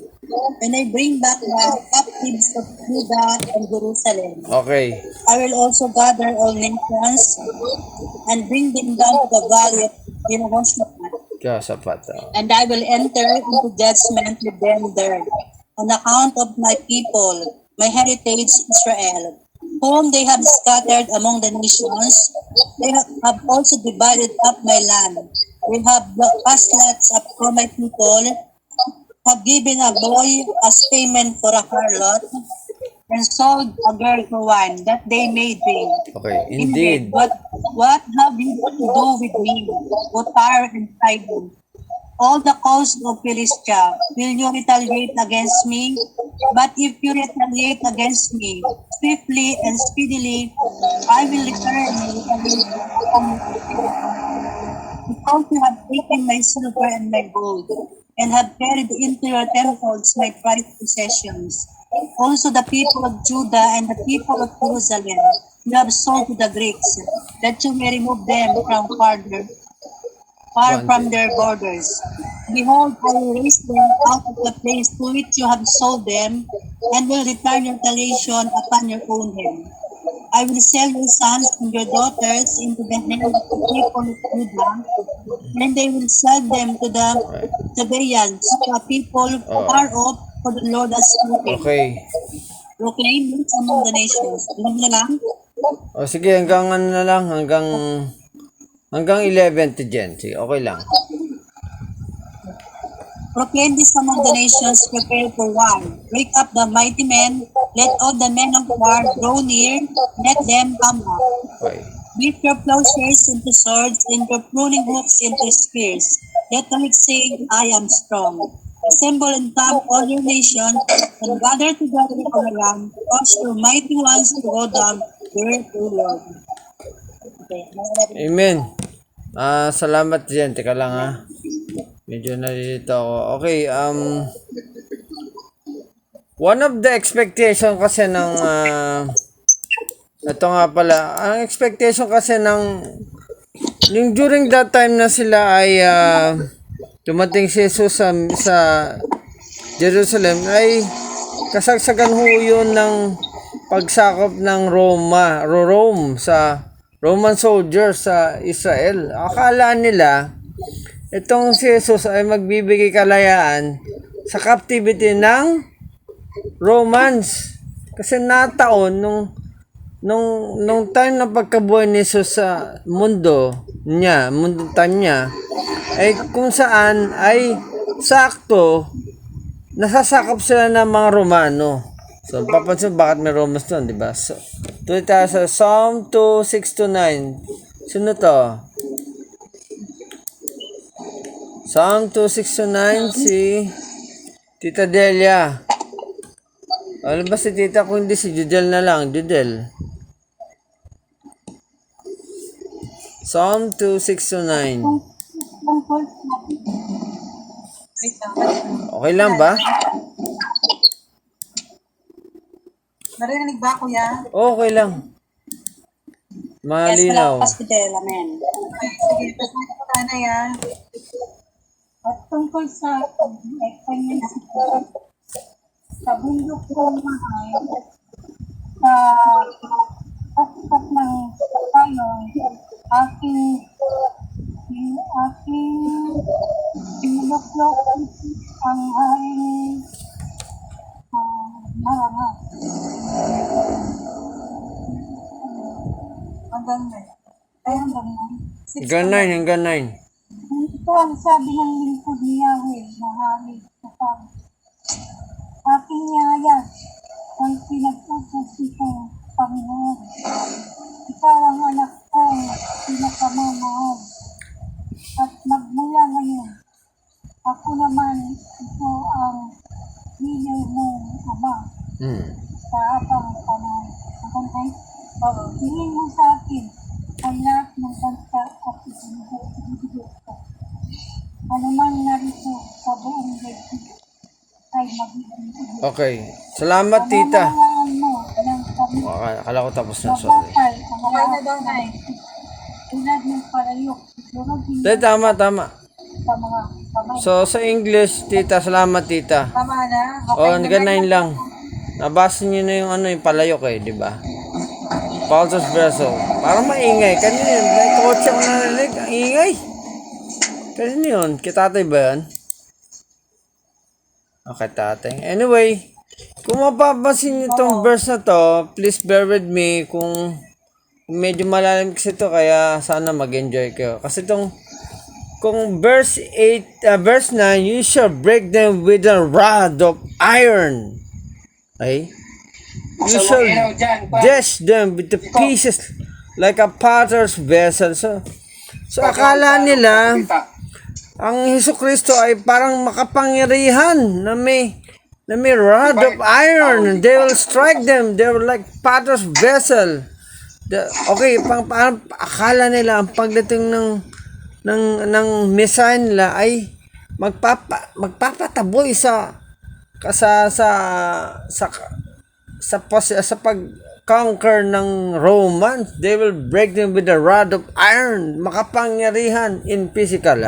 when I bring back the captives of Judah and Jerusalem,
Okay.
I will also gather all nations and bring them down to the valley of Jehoshaphat.
Kaya sapat.
And I will enter into judgment with them there, on account of my people, my heritage Israel, whom they have scattered among the nations. They have also divided up my land. They have cast lots from my people, have given a boy as payment for a harlot, and sold a girl for wine, that they may drink.
Okay. Indeed.
What have you to do with me, O Tyre and Sidon? All the coast of Philistia, will you retaliate against me? But if you retaliate against me, swiftly and speedily, I will return you because you have taken my silver and my gold, and have carried into your temples my prized possessions. Also the people of Judah and the people of Jerusalem you have sold to the Greeks, that you may remove them from far from their borders. Behold, I will raise them out of the place to which you have sold them, and will return your retaliation upon your own head. I will sell your sons and your daughters into the hands of the people of Judah, and they will sell them to the Sabaeans, to a people far off, for the Lord has spoken.
Okay.
Okay, meet among the nations. Alam na lang?
O sige, hanggang na lang, hanggang 11, Tijen. Sige, okay lang.
Proclaim this among the nations, prepare for war. Break up the mighty men, let all the men of war draw near, let them come up.
Okay.
Beat your plowshares into swords, and your pruning hooks into spears. Let the weak say, I am strong. Assemble and come, all your nations, and gather together around, cause your mighty ones to go down, there, O Lord. Okay.
Amen. Salamat Jen. Teka lang Medyo nalilito ako. Okay, one of the expectation kasi ng ito nga pala, ang expectation kasi yung during that time na sila ay dumating si Jesus sa Jerusalem ay kasagsagan ho yun ng pagsakop ng Rome sa Roman soldiers sa Israel. Akala nila itong si Jesus ay magbibigay kalayaan sa captivity ng Romans. Kasi nataon nung nung time na pagkabuhay ni Jesus sa mundo time niya, ay kung saan ay sakto, nasasakop sila ng mga Romano. So, papansin bakit may Romans doon, di ba? So, tuloy tayo sa Psalm 2:6-9. Sino to? Psalm 2:6-9, si Tita Delia. Ano ba si Tita kung hindi si Judel na lang? Judel. Psalm 2:6-9. Okay lang ba?
Narinig ba, kuya?
Okay lang. Malinaw.
Amen.
Sige, pasok ko sana yan. At tungkol sa kanya sa bundok ng mahal, sa pakpak ng tayo, aking sinuloklok ang aking maranga. Hanggang na. Ay, hanggang na.
Hanggang 9.
Ito ang sabi ng lingkod ni Yahweh na hari sa sabi. Aking niyaya ang pinagpapasi ko, Panginoon. Ikaw ang anak kong pinakamamahal. At magmula ngayon, ako naman ito ang hilaw mong ama sa habang panahon. Okay? Tingin mo sa akin ang lahat ng bansa at isinigit ko. Ano man narito sa buong daigdig ay magiging ulit.
Okay. Salamat, Tita.
Pamahalaan mo ng kami
Akala ko tapos na. Sorry.
mabakal ang lahat tulad ng palayok, durugin
Hindi, tama.
sa mga kamay.
So, sa English, Tita, salamat, Tita.
Tama na?
O, hanggang 9 lang. Nabasa niyo na yung yung palayok di ba? Paul's verso. Parang maingay. Kanina yun. May kotse ko narinig. Ang ingay. Kanina yun. Kitatay ba yan? Okay, tatay. Anyway, kung mapapansin niyo itong verse na to, please bear with me kung medyo malalim kasi ito, kaya sana mag-enjoy kayo. Kasi itong, kung verse 9, you shall break them with a rod of iron. Okay? You shall dash them with the pieces like a potter's vessel. So akala nila, ang Hesukristo ay parang makapangyarihan na may rod of iron. They will strike them. They will like potter's vessel. Okay, parang akala nila ang pagdating ng Messiah nila ay magpapataboy sa pag-conquer ng Romans. They will break them with a rod of iron. Makapangyarihan in physical,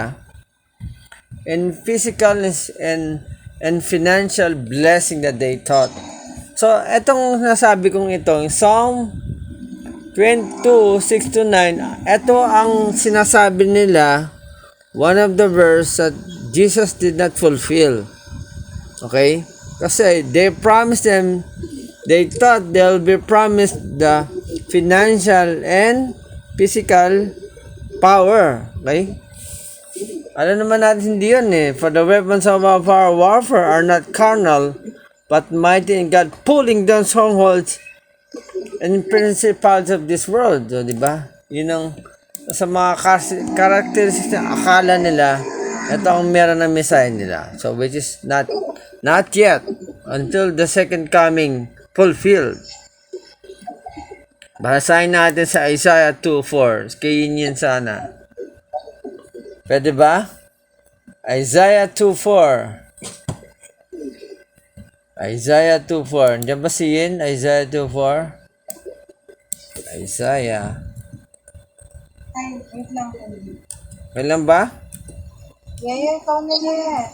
in physical and financial blessing that they thought. So, etong nasabi kong ito, Psalm 22:6-9, ito ang sinasabi nila, one of the verse that Jesus did not fulfill. Okay? Kasi they promised them, they thought they'll be promised the financial and physical power. Okay? Alam naman natin hindi yun For the weapons of our warfare are not carnal, but mighty in God, pulling down strongholds and principalities of this world. So, di ba? Yun ang sa mga characteristics na akala nila, ito ang meron ng Messiah nila. So, which is not yet until the second coming fulfilled. Basahin natin sa Isaiah 2:4. Kayin yun sana. Pwede ba? Isaiah 2:4. Isaiah 2:4. Diyan ba si Yin? Isaiah 2:4. Isaiah.
Ay, wait lang.
Wait lang ba?
Yaya, ikaw na yan.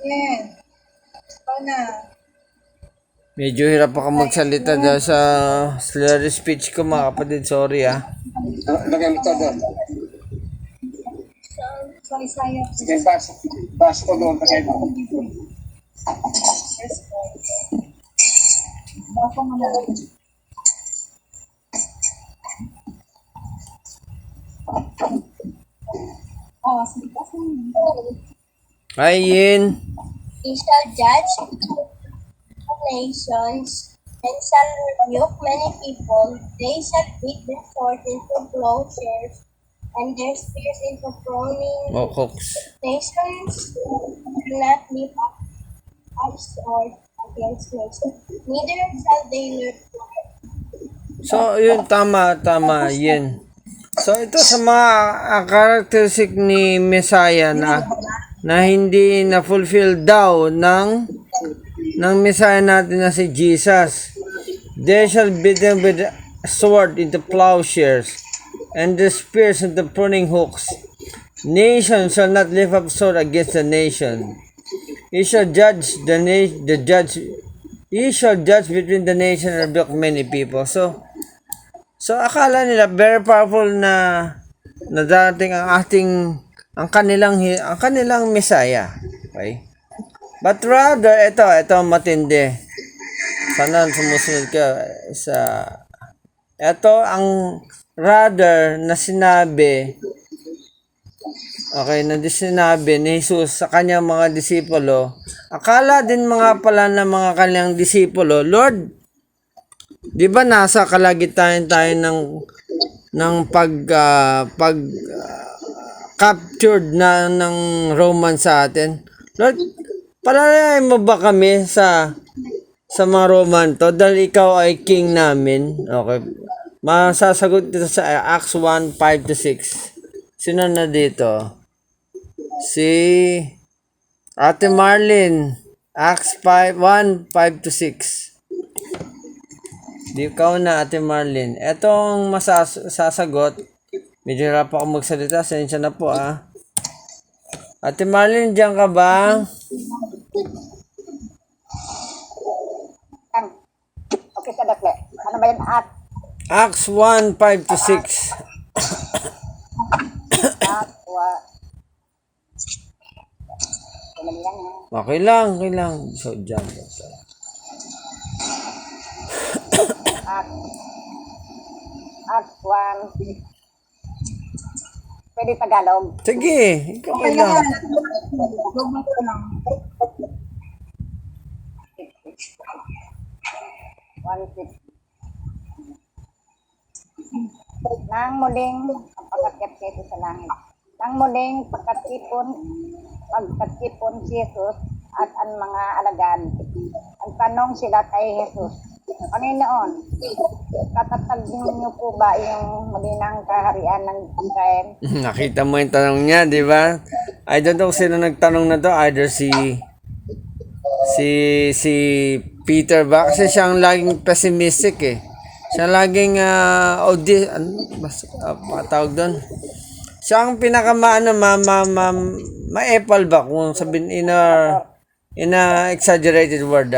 Yan. Ikaw na.
Medyo hirap ako magsalita dahil sa slurry speach ko, mga kapatid. Sorry
Lagay mo ito doon.
Sa Isaiah.
Sige, baso ko doon. Lagay mo.
Verse 4. ko muna. Oh, sige.
Hi, Yin.
He shall judge nations and shall rebuke many people. They shall beat their swords into plowshares and their spears into pruning
Mokoks.
nations will not lift up sword against nation. Neither shall they lift sword.
So, yun, tama, Yin. So, ito sa mga characteristic ni Messiah na hindi na-fulfill daw ng Messiah natin na si Jesus. They shall beat them with a sword into plowshares and the spears into pruning hooks. Nation shall not lift up sword against the nation. He shall judge He shall judge between the nation and rebuke many people. So akala nila very powerful na darating ang kanilang Messiah. Okay? But rather, ito matindi. Sana sumusunod ka ito ang rather na sinabi ni Jesus sa kanyang mga disipulo. Akala din mga pala ng mga kanyang disipulo, Lord, di ba nasa kalagitnaan tayo ng captured na ng Roman sa atin? Lord, palalayain mo ba kami sa mga Roman to dahil ikaw ay king namin? Okay. Masasagot dito sa Acts 1:5-6. Sino na dito? Si Ate Marlene. Acts 1:5-6. Di ikaw na, Ate Marlene. Etong masasagot, medyo hirap ako magsalita. Sensya na po, Ate Marlene, diyan ka ba?
Okay, sa dakle. Ano ba yun?
Acts 1:5-6. Okay lang. So, diyan.
Act 1. Pwede Tagalog.
Sige, ikaw lang.
Nang muling ang pagkakit sa langit. Nang muling pagkatipon si Jesus at ang mga alagad. Ang tanong sila kay Jesus, Panginoon, katatag niyo po ba yung malinang kaharian ng Israel?
Nakita mo yung tanong niya, di ba? I don't know sino nagtanong na to. Either si Peter ba? Kasi siyang laging pessimistic eh. Siya laging tawag doon. Siya ang pinakamaano ma-epal ba kung sabihin in a exaggerated word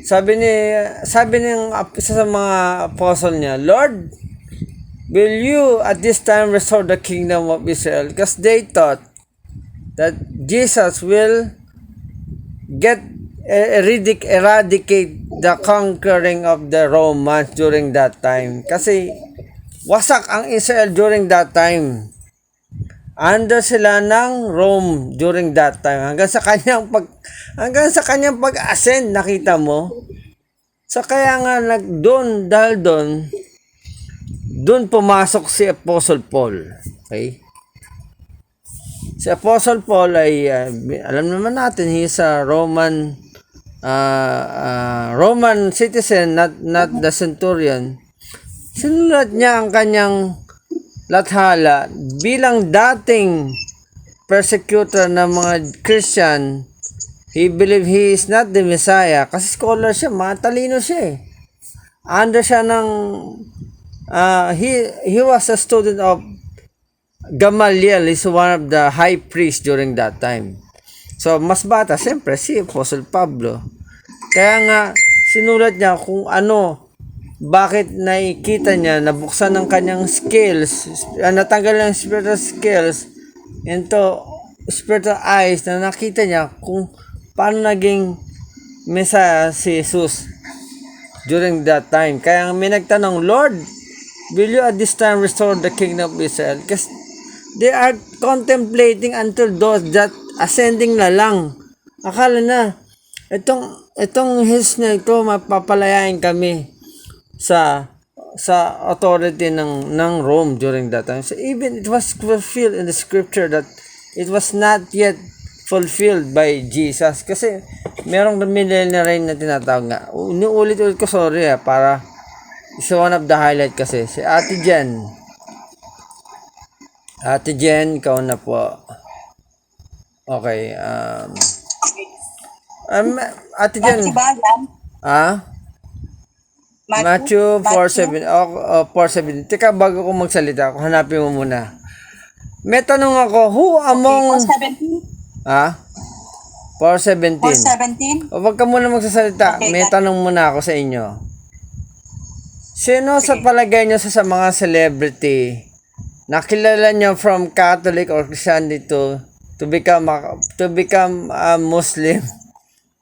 Sabi ng isa sa mga apostle niya, Lord, will you at this time restore the kingdom of Israel? Because they thought that Jesus will eradicate the conquering of the Romans during that time. Kasi wasak ang Israel during that time. Under sila ng Rome during that time. Hanggang sa kanyang pag-ascend, nakita mo. So kaya nga doon pumasok si Apostle Paul. Okay? Si Apostle Paul ay alam naman natin, he is a Roman citizen, not the centurion. Sinulat niya ang kanyang lathala bilang dating persecutor ng mga Christian. He believed he is not the Messiah kasi scholar siya, matalino siya Under siya ng he was a student of Gamaliel, is one of the high priests during that time. So mas bata siyempre si Apostle Pablo. Kaya nga sinulat niya kung bakit nakikita niya, nabuksan ng kanyang skills, natanggal ng spiritual skills into spiritual eyes, na nakita niya kung paano naging Messiah si Jesus. during that time. Kaya may nagtanong, Lord, will you at this time restore the kingdom of Israel? Kasi they are contemplating until those that ascending na lang. Akala na, itong hills na ito, mapapalayain kami sa authority ng Rome during that time. So even it was fulfilled in the scripture that it was not yet fulfilled by Jesus. Kasi merong millennial reign na tinatawag nga. Inuulit-ulit ko, sorry para isa one of the highlight kasi. Si Ate Jen. Ate Jen, ikaw na po. Okay. Ate Jen. Matthew 4:7. 4:7. Teka, bago ko magsalita, hanapin mo muna. May tanong ako, who among... 4:17.
4:17?
Huwag ka muna magsasalita.
Okay,
May tanong muna ako sa inyo. Sino sa palagay nyo sa mga celebrity nakilala nyo from Catholic or Christianity to become a Muslim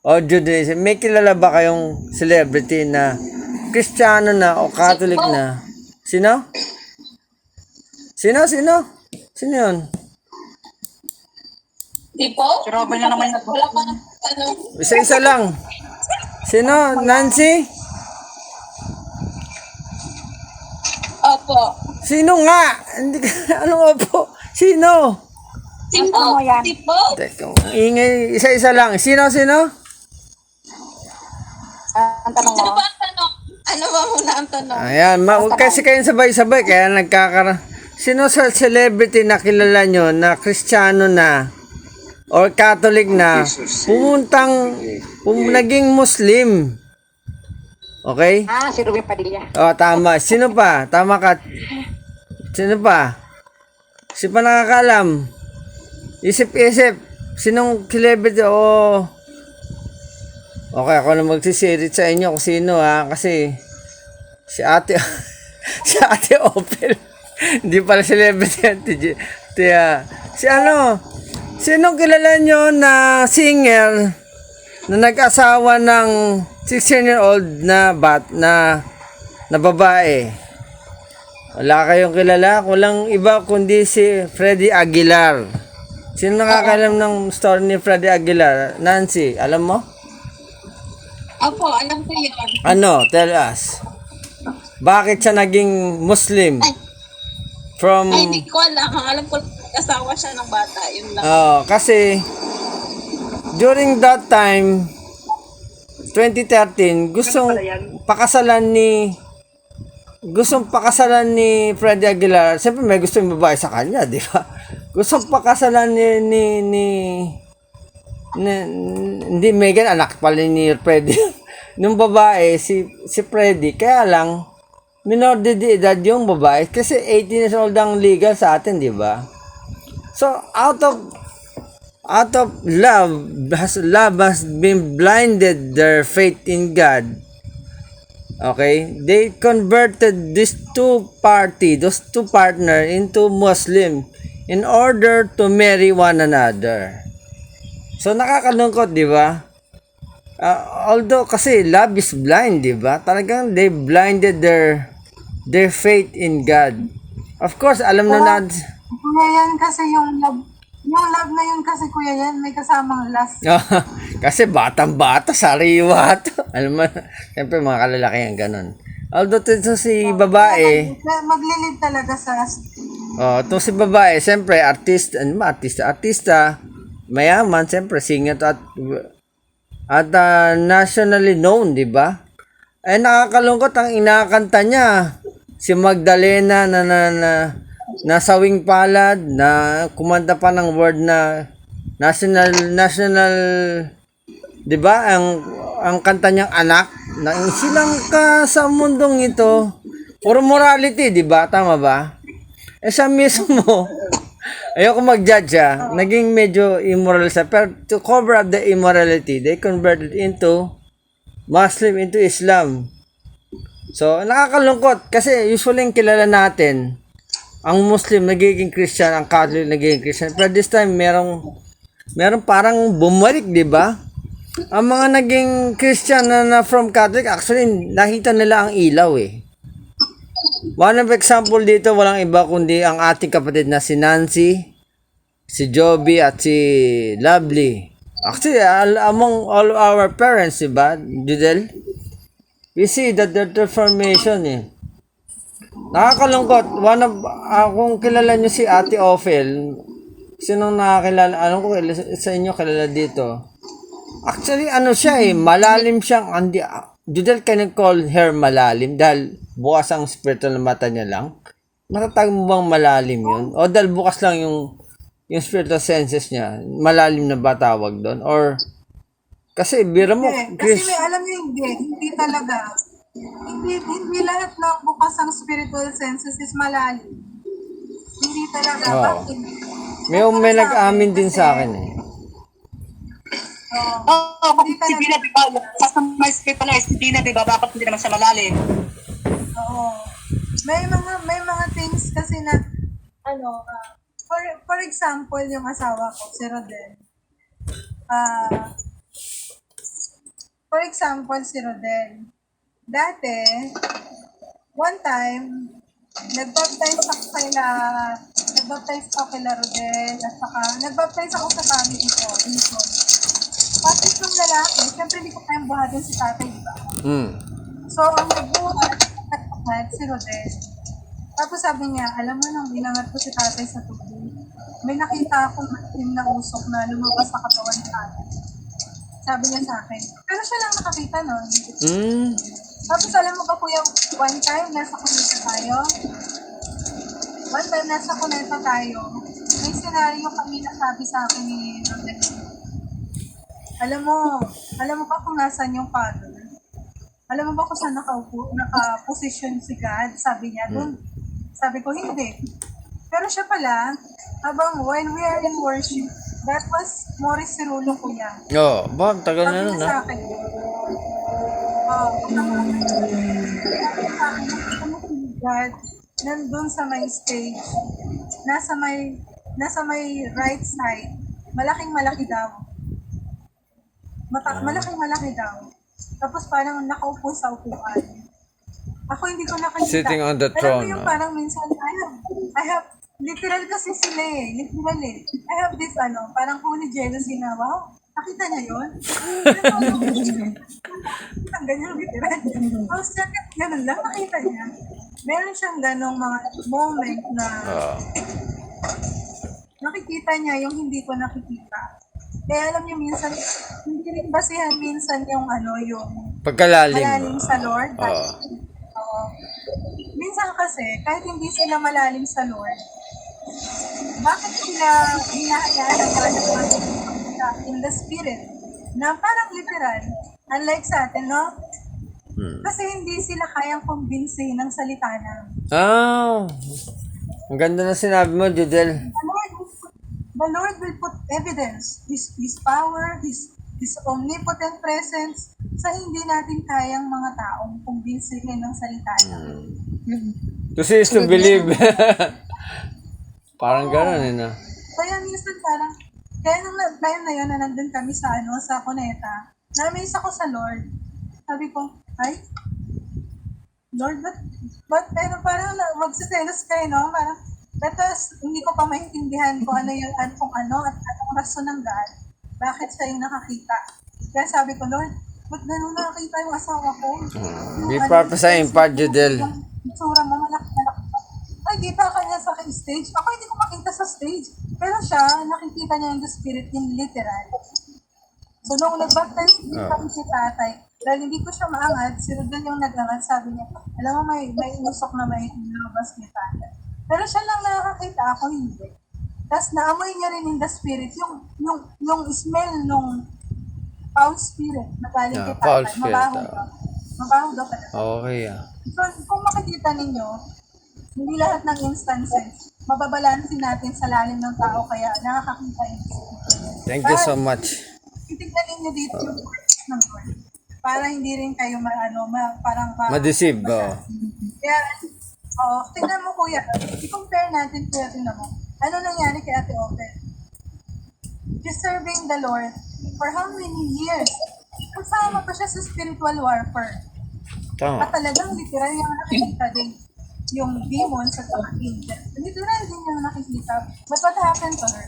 o Judaism? May kilala ba kayong celebrity na Kristiyano na o Catholic na? Sino? Sino yun?
Tipo?
Si Robin na naman yung
Wala pa ng tanong.
Isa-isa lang. Sino? Nancy?
Opo.
Sino nga? Hindi ka, anong opo? Sino?
Tipo?
mo yan?
Tipo?
Teka, ingay, isa-isa lang. Sino?
Ang tanong
Ano
mo?
ba ang tanong? Ano ba muna ang tanong?
Ayan, kasi kayong sabay-sabay, kaya Sino sa celebrity na kilala nyo na Kristiyano na or Catholic na naging Muslim? Okay?
Si Ruben Padilla.
Oh, tama. Sino pa? Tama ka. Sino pa? Sino pa nakakalam? Isip-isip. Sinong celebrity? Okay, ako na magsisirit sa inyo kung sino kasi si Ate si Ate Opel. Hindi pala celebrity. Sinong kilala nyo na singer na nag-asawa ng 16-year-old na babae? Wala kayong kilala? Walang iba kundi si Freddie Aguilar. Sino nakakalam ng story ni Freddie Aguilar? Nancy, alam mo?
Opo, alam ko yun.
Ano? Tell us. Bakit siya naging Muslim? From...
Ay, hindi ko alam. Ang alam ko, asawa siya ng bata. Yun lang.
Kasi during that time 2013 gustong pakasalan ni Freddie Aguilar. Siyempre may gustong babae sa kanya, di ba? Gustong pakasalan hindi Megan, anak pala ni Freddie. Nung babae si Freddie, kaya lang minor de edad yung babae kasi 18 years old ang legal sa atin, di ba? So out of love has been blinded their faith in God. Okay, they converted those two partner into Muslim in order to marry one another. So nakakalungkot, di ba? Although kasi love is blind, di ba? Talagang they blinded their faith in God. Of course, alam na natin.
Kuya yan kasi yung love na yun kasi kuya yan, may kasamang lust.
Kasi batang-bata, sariwa to. Alam mo, siyempre mga kalalaki ang ganun. Although ito si babae,
Maglilid talaga sa
ito si babae, siyempre artista, mayaman, siyempre singer at nationally known, di ba? Nakakalungkot ang inakanta niya. Si Magdalena na sawing palad, na kumanta pa ng word na national, di ba? Ang kanta niyang anak, na silang ka sa mundong ito, puro morality, di ba? Tama ba? Siya mismo, ayoko mag-judge naging medyo immoral siya, pero to cover up the immorality, they converted into Muslim, into Islam. So, nakakalungkot, kasi usually kilala natin, ang Muslim nagiging Christian, ang Catholic nagiging Christian. Pero this time, merong parang bumalik, di ba? ang mga naging Christian na from Catholic, actually, nakita nila ang ilaw eh. One of example dito, walang iba kundi ang ating kapatid na si Nancy, si Joby, at si Lovely. Actually, among all our parents, diba, Judel? We see that the transformation eh. Nakakalungkot. Kung kilala nyo si Ate Ophel, sinong nakakilala, anong ko sa inyo kilala dito? Actually, ano siya eh, malalim siyang, Judel, can you call her malalim? Dahil bukas ang spiritual na mata niya lang. Matatag mo bang malalim yun? O dahil bukas lang yung spiritual senses niya, malalim na ba tawag doon? Or, kasi bira mo,
Kasi may alam niyo hindi talaga. Hindi lahat ng bukas ang spiritual senses is malalim. Hindi talaga.
Oo.
Bakit?
may nag-amin din sa akin eh.
Hindi
Si Bina, di ba? Customize kayo pala, si Bina, di ba? Bakit hindi naman siya malalim?
Oo. May mga things kasi na for example, yung asawa ko, si Rodel. For example, si Rodel. Dati, one time, nag-baptize ako kila Rodel, at saka nag-baptize ako sa family ko. Tapos yung lalaki, syempre hindi ko kayang buhatin si tatay, di ba? So, ang nagbuhat si Rodel. Tapos sabi niya, alam mo nang inangat ko si tatay sa tubig, may nakita akong matim na usok na lumabas sa katawan ni tatay. Sabi niya sa akin. Pero siya lang nakakita nun. Tapos alam mo ba kuya, one time nasa kuneta tayo, may senaryo kami na sabi sa akin ni Rodel. Alam mo ba kung nasan yung father? Alam mo ba kung saan naka-position si God? Sabi niya doon. Sabi ko, hindi. Pero siya pala, when we are in worship, that was Morris Cirulo, kuya.
Oo, tagal na nun
Sabi niya sa
ha.
akin, God, nandun sa may stage, nasa may right side, malaki daw. Malaking-malaki daw. Tapos parang nakaupo sa upuan. Ako hindi ko nakikita.
Sitting on the
Alam
throne,
mo yung
no?
parang minsan, I have, literal kasi sila eh. Literal eh. I have this parang holy jealousy na, wow, nakita niya yun? Ang ganyan, literal. Tapos ganun lang, nakita niya. Meron siyang ganong mga moment na nakikita niya yung hindi ko nakikita. Kaya alam niyo minsan, hindi rin basihan minsan yung yung
Pagkalalim.
malalim sa Lord.
Oo.
Minsan kasi, kahit hindi sila malalim sa Lord, bakit sila hinahayaan ng God in the spirit? Na parang literal, unlike sa atin, no? Kasi hindi sila kayang kumbinsi ng salita namin.
Ang ganda na sinabi mo, Judel.
The Lord will put evidence, His power, His omnipotent presence sa hindi natin kayang mga taong kumbinsihin ng salita niya.
To see is to believe. Parang gano'n eh, no?
Kaya minsan parang, kaya nung time na yun na nandun kami sa Cuneta, na-amaze ako sa Lord. Sabi ko, ay, Lord, pero parang magsiselos kayo, no? Parang, hindi ko pa maintindihan kung ano yung, at anong rason ng God. Bakit siya yung nakakita? Kaya sabi ko, Lord, ba't ganun nakakita yung asawa ko?
Be prophesying part, Judel.
Yung itsura mo, malaki. Ay, di pa kanya sa stage. Ako hindi ko makita sa stage. Pero siya, nakikita niya yung the spirit in literal. So, nung nag-baptize kami si tatay, dahil hindi ko siya maangat, si Rodel yung nag-angat, sabi niya, alam mo, may usok na may lumabas ni tatay. Pero siya lang nakakita, ako hindi. Tapos naamoy niya rin in the spirit, yung smell nung foul spirit na galing kay
foul
tatay.
spirit,
Mabaho daw pala.
Okay
So, kung makikita ninyo, hindi lahat ng instances, mababalansin natin sa lalim ng tao, kaya nakakakita yun.
Thank you so much.
Titignan ninyo dito yung words ng Lord. Para hindi rin kayo
Ma-deceive,
Kaya, tingnan mo kuya, i-compare natin kuya, tingnan mo. Ano nangyari kay Ate Open? She's serving the Lord for how many years? sumama pa siya sa spiritual warfare.
Tama.
At talagang literal yung nakikita din yung demons at mga angels. Literal din yung nakikita. But what happened to her?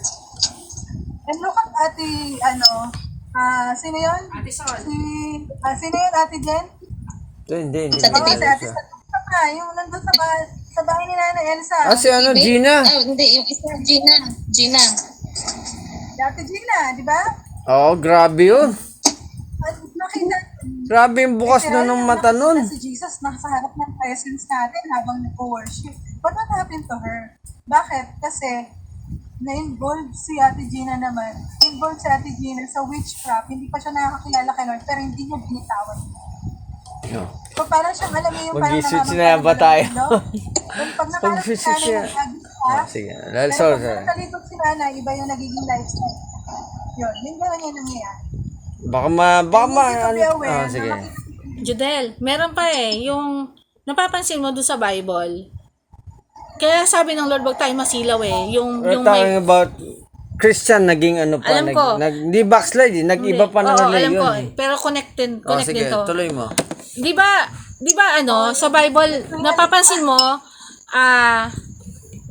And look at sino yun? Ate Sol. Sino yun, Ate Jen?
Hindi.
Sa
Oo, si
TV.
Ate Sol. Yung nandun sa bahay ni Nanay Elsa.
Si Gina.
Hindi, yung isa, Gina.
Si Ate Gina, di ba?
Oo, grabe yun.
At nakita,
Grabe yung bukas na ng mata nun.
si Jesus nasa harap ng presence natin habang nag-worship. But what happened to her? Bakit? Kasi na-involved si Ate Gina naman. Involved si Ate Gina sa witchcraft. Hindi pa siya nakakilala kay Lord, pero hindi niya binitawan.
No.
So parang siyang alam niyo yung parang
Mag-switch na ba tayo?
Pag nakalap si
Mag-switch siya.
nanay, nag-agis
Sige.
pero
Sorry.
pag nakalipot si nanay, iba yung nagiging lifestyle. Yun, yung gano'n yung nangyayari.
Baka ma...
Sige.
sige.
Judel, meron pa yung napapansin mo doon sa Bible. Kaya sabi ng Lord, wag tayo masilaw yung
We're
may...
talking about Christian naging ano pa.
Alam ko.
Hindi backslide. Nag-iba pa na
Oo,
religion.
alam ko. Pero connect din
Sige,
to.
tuloy mo.
Di ba sa Bible, napapansin mo,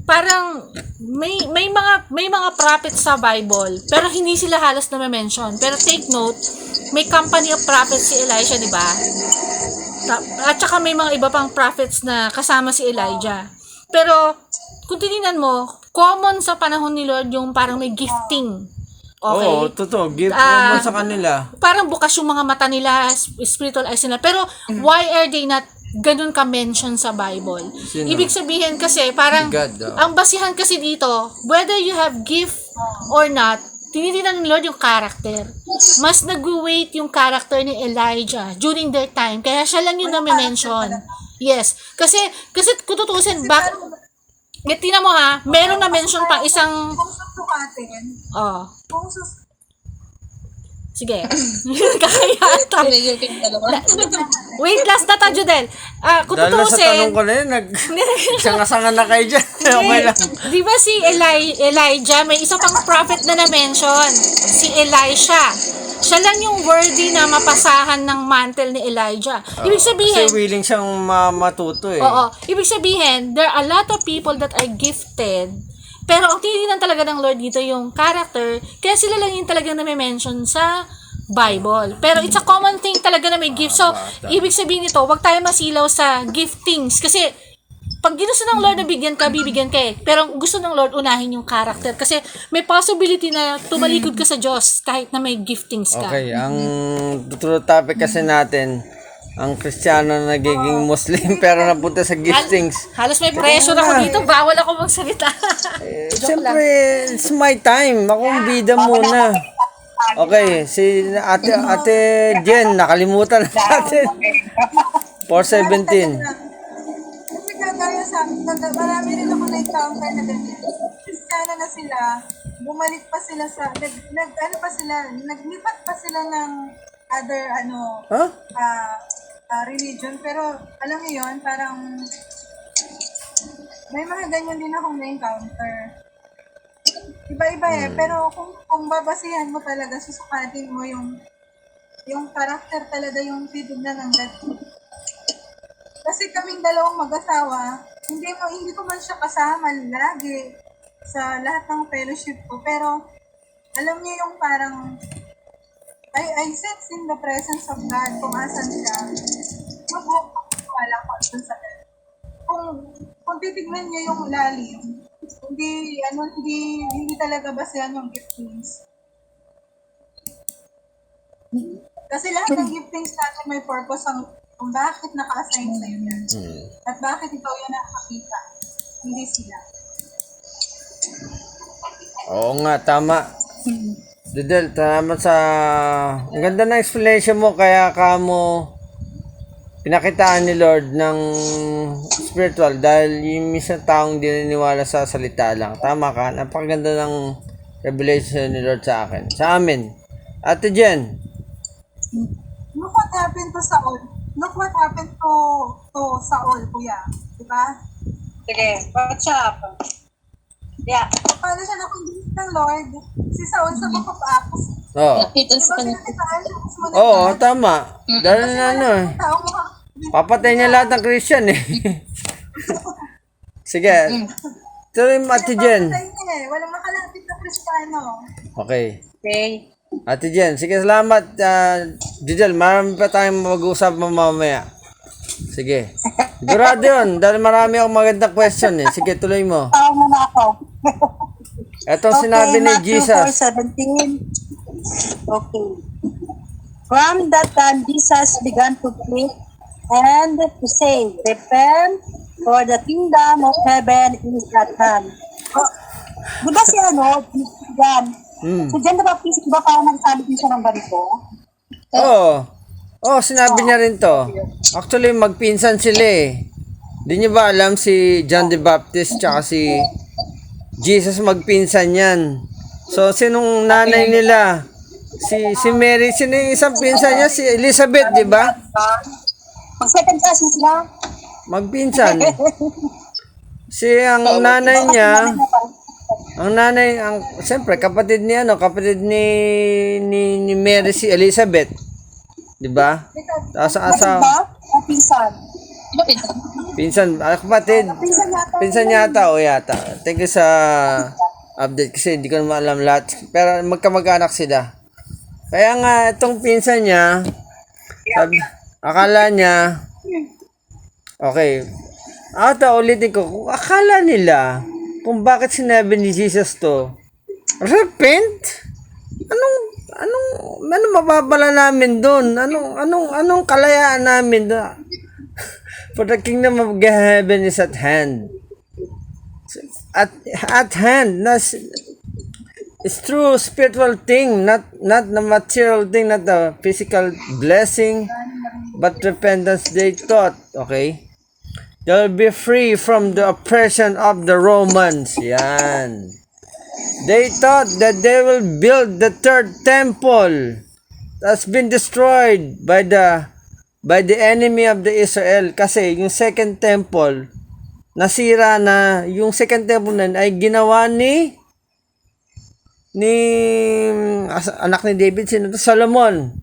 parang may mga prophets sa Bible, pero hindi sila halos na mention. Pero take note, may company of prophets si Elisha, di ba? At saka may mga iba pang prophets na kasama si Elijah. Pero kung titingnan mo, common sa panahon ni Lord yung parang may gifting. Okay?
Oo, totoo. Give mo sa kanila.
Parang bukas yung mga mata nila, spiritual eyes nila. Pero why are they not ganun ka-mention sa Bible?
Sino?
Ibig sabihin kasi, parang,
God,
ang basihan kasi dito, whether you have gift or not, tinitingnan ni Lord yung character. Mas nag-weight yung character ni Elijah during their time. Kaya siya lang yung na-mention. Yes. Kasi kung tutusin, tingnan mo ha, meron na-mention pang isang...
Kung susukatin,
Sige. Kakayata. Wait, last na ta, Judel. Kung
Dahil sa
tutusin,
tanong ko na yun, sanga-sanga na kayo dyan. Okay lang.
di ba si Elijah, may isa pang prophet na na-mention, si Elisha. Siya lang yung worthy na mapasahan ng mantle ni Elijah. Ibig sabihin,
Kasi willing siyang matuto eh.
oo, ibig sabihin, there are a lot of people that are gifted, pero ang tinitingnan talaga ng Lord dito yung character, kaya sila lang yung talagang na-mention sa Bible. Pero it's a common thing talaga na may gift. So, ibig sabihin nito, wag tayo masilaw sa giftings. Kasi, pag ginusto ng Lord na bigyan ka, bibigyan ka eh. Pero gusto ng Lord unahin yung character. Kasi may possibility na tumalikod ka sa Diyos kahit na may giftings ka.
Okay, ang true topic kasi natin, ang Kristiyano na nagiging Muslim pero napunta sa giftings.
Halos may pressure ako dito. Bawal ako magsalita.
Siyempre, it's my time. Ako ang bida muna. Okay, si Ate Jen, nakalimutan natin. 417.
Kasi kagaya sa akin, marami rin ako na-encounter na ganyan. Kristiyano na sila, bumalik pa sila sa, naglipat pa sila ng other, religion. Pero, alam niyo yun, parang, may mga ganyan din akong na-encounter. Iba-iba pero kung babasihan mo talaga, susukatin mo yung karakter talaga yung titignan ng God. Kasi kaming dalawang mag-asawa, hindi ko man siya kasama lagi sa lahat ng fellowship ko, pero alam niyo yung parang I sense in the presence of God kung asan siya. Wala ko dun sa God. Kung titignan niyo yung lalim, hindi talaga basehan yung giftings. Kasi lahat ng giftings natin may purpose kung bakit naka-assign sa'yo yan. At bakit ikaw yan nakakita. Hindi sila.
Oo nga, tama. Dudel, tama sa... Ang ganda ng explanation mo, kaya ka mo pinakitaan ni Lord ng spiritual dahil yung minsan taong dininiwala sa salita lang. Tama ka, napakaganda ng revelation ni Lord sa akin. Sa amin. Ate Jen.
Look what happened to Saul. Look what happened to Saul, kuya. Diba?
Sige, what's up? Yeah.
Paano siya nakonvince ng Lord Si Saul sa mapapakos.
Oh.
Nakita
Di
sa
ba
kanya.
sinatitaan yung mas maganda?
Oo, tama. Dahil na ano eh.
Taong mga...
Papatay niya lahat ng Christian eh. Sige. Tuloy mo, Ate Jen.
Pinapapatay niya eh. Walang makalapit na Kristiyano.
Okay.
Okay.
Ate Jen, sige, salamat. Giselle, marami pa tayong mag-usap mamaya. Sige. Sigurado yun, dahil marami akong magandang question eh. Sige, tuloy mo.
Tao muna ako.
Etong sinabi ni
Matthew
Jesus.
4:17. Okay. From that time, Jesus began to preach and to say, repent, for the kingdom of heaven is at hand. Oh, di ba si John? Si John the Baptist, di ba parang nagsabi din siya ng ganito?
Oo. Oh, sinabi niya rin to. Actually, magpinsan sila eh. Di niyo ba alam si John the Baptist tsaka si Jesus magpinsan yan. So, sinong nanay nila? Si Mary. Sino yung isang pinsan niya? Si Elizabeth, di ba?
Mag-second class na sila.
Magpinsan. Ang nanay niya, siyempre, kapatid ni Mary, si Elizabeth. Di ba? Asa,
Ba? O pinsan?
Bakit?
pinsan, kapatid. Pinsan yata o yata. Thank you sa update kasi hindi ko naman alam lahat. Pero magkamag-anak sila. Kaya nga, itong pinsan niya, akala niya, okay, ulitin ko, kung akala nila, kung bakit sinabi ni Jesus to, repent? Anong mababala namin doon? Anong kalayaan namin doon? For the kingdom of heaven is at hand. At hand. It's true spiritual thing, not the material thing, not the physical blessing, but repentance they taught. Okay? They'll be free from the oppression of the Romans. Yan. They thought that they will build the third temple that's been destroyed by the enemy of the Israel. Kasi yung second temple, nasira na. Yung second temple na ay ginawa ni anak ni David, sino to? Solomon.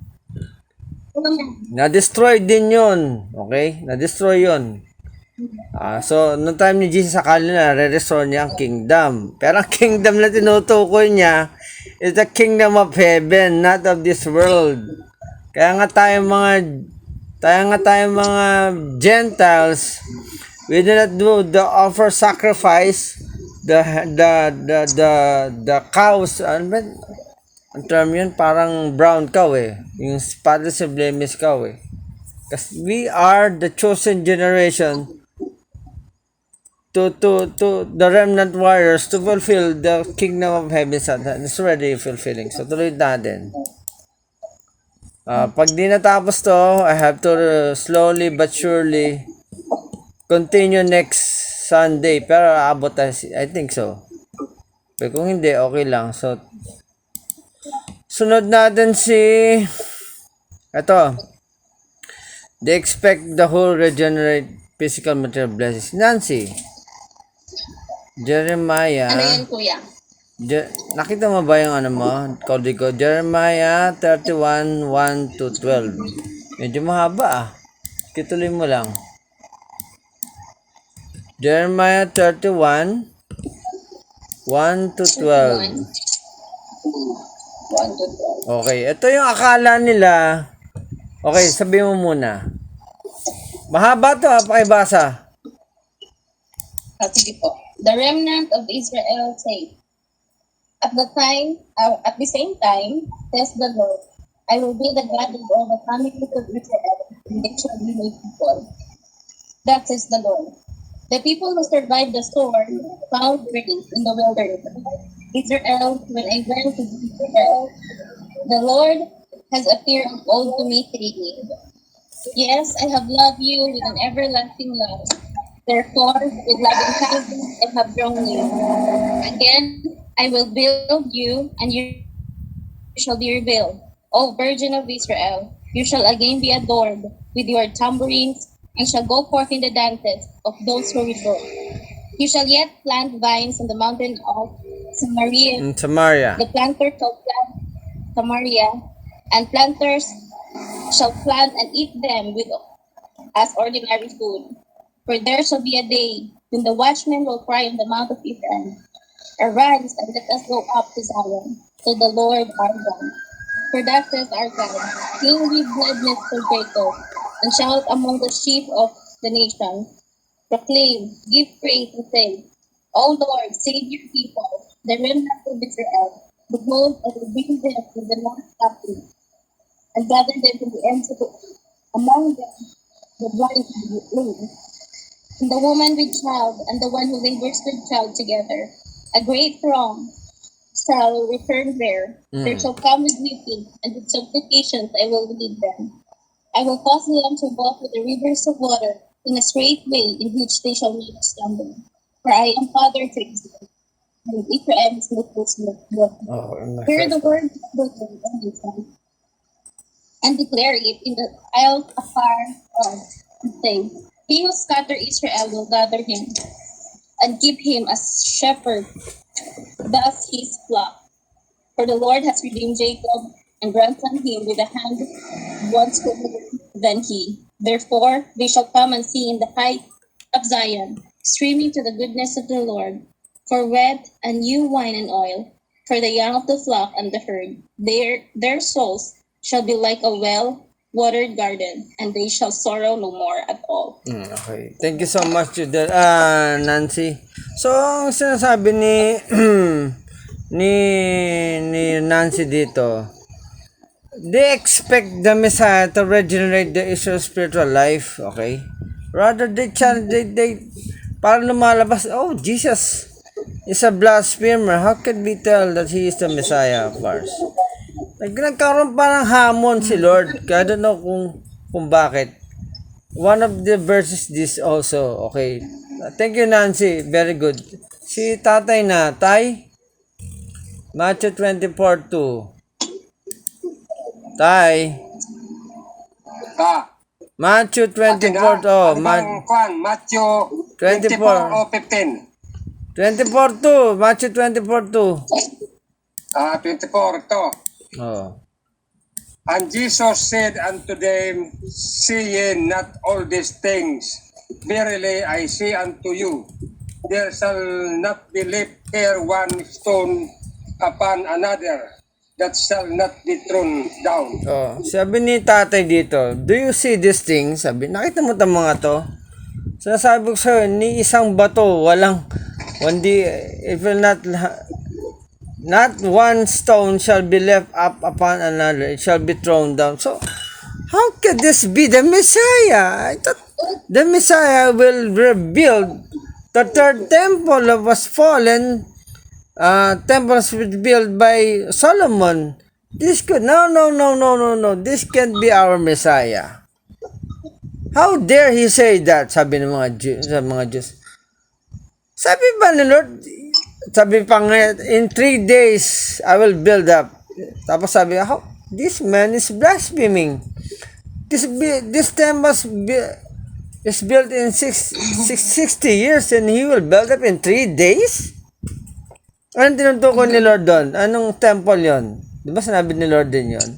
Na-destroy din yun. Okay? Na-destroy yun. So, noong time ni Jesus, akala na re-restore niya ang kingdom. Pero ang kingdom na tinutukoy niya is the kingdom of heaven, not of this world. Kaya nga tayong mga Gentiles, we do not do the offer sacrifice, the cows, ang term yun, parang brown cow eh. Yung spotless and blemished cow eh. Because we are the chosen generation to the remnant warriors to fulfill the kingdom of heaven. It's already fulfilling. So, tuloy natin. Pag di natapos to, I have to slowly but surely continue next Sunday. Pero abot tayo, I think so. Pero kung hindi, okay lang. So, sunod natin ito. They expect the whole regenerate physical material blessings. Nancy, Jeremiah.
Ano yun, kuya?
Nakita mo ba yung kodi ko? Jeremiah 31, 1 to 12. Medyo mahaba Kituloy mo lang. Jeremiah 31, 1 to 12. Okay, ito yung akala nila. Okay, sabihin mo muna. Mahaba to pakibasa.
Sige po. The remnant of Israel say, at the same time, says the Lord, I will be the God of all the families of Israel, and they shall be my people. That says the Lord. The people who survived the sword found grace in the wilderness. Israel, when I went to Israel, the Lord has appeared of old to me, saying, yes, I have loved you with an everlasting love. Therefore, with loving kindness I have drawn you. Again, I will build you, and you shall be rebuilt. O Virgin of Israel, you shall again be adored with your tambourines, and shall go forth in the dances of those who rejoice. You shall yet plant vines on the mountain of Samaria,
In Samaria.
the planter shall plant Samaria, and planters shall plant and eat them with as ordinary food. For there shall be a day when the watchmen will cry on the mount of Ephraim, Arise and let us go up to Zion, to the Lord our God. For that says our God, Sing with gladness for Jacob, and shout among the sheep of the nations. Proclaim, give praise, and say, O Lord, save your people, the remnant of Israel. Behold, I will bring them from the north captive, and gather them from the ends of the earth. Among them, the blind and the lame, and the woman with child, and the one who labors with child together. A great throng shall return there. They shall come with weeping, and with supplications I will lead them. I will cause them to walk with the rivers of water in a straight way in which they shall not stumble. For I am father to Israel, and Ephraim is my close-knit brother. Hear the word of the Lord, O Israel, and declare it in the isles afar off, and say, He who scatter Israel will gather him, and keep him as shepherd, thus his flock. For the Lord has redeemed Jacob, and ransomed him with a hand one stronger than he. Therefore they shall come and see in the height of Zion, streaming to the goodness of the Lord, for wet and new wine and oil, for the young of the flock and the herd. Their souls shall be like a well-watered garden, and they shall sorrow no more at all.
Okay. Thank you so much, Nancy. So, ang sinasabi ni ni Nancy dito, they expect the Messiah to regenerate the Israel spiritual life, okay? Rather, they para lumalabas, oh, Jesus is a blasphemer. How can we tell that he is the Messiah of ours? Nagkaroon pa ng hamon si Lord. I don't know kung bakit. One of the verses this also, okay. Thank you, Nancy. Very good. Si tatay na, Tay? Matthew 24:2. Tay? Matthew 24,
Matthew
24
o 15.
24:2. Matthew 24:2.
24 to.
Oh.
And Jesus said unto them, See ye not all these things? Verily I say unto you, there shall not be left here one stone upon another that shall not be thrown down.
Oh, sabi ni tatay dito, do you see these things? Sabi, nakita mo itong mga to? Sinasabi ko sa'yo, ni isang bato, it will not one stone shall be left up upon another, it shall be thrown down. So, how could this be the Messiah? I thought the Messiah will rebuild the third temple that was fallen. Temples built by Solomon. This could no. This can't be our Messiah. How dare he say that? Sabi ng mga Jews. Sabi ba ni Lord? Sabi pa nga, in 3 days I will build up. Tapos sabi, how? This man is blaspheming. This temple is built in 60 years and he will build up in 3 days? Anong tinutukoy ni Lord doon? Anong temple yon? Di ba sinabi ni Lord din yon?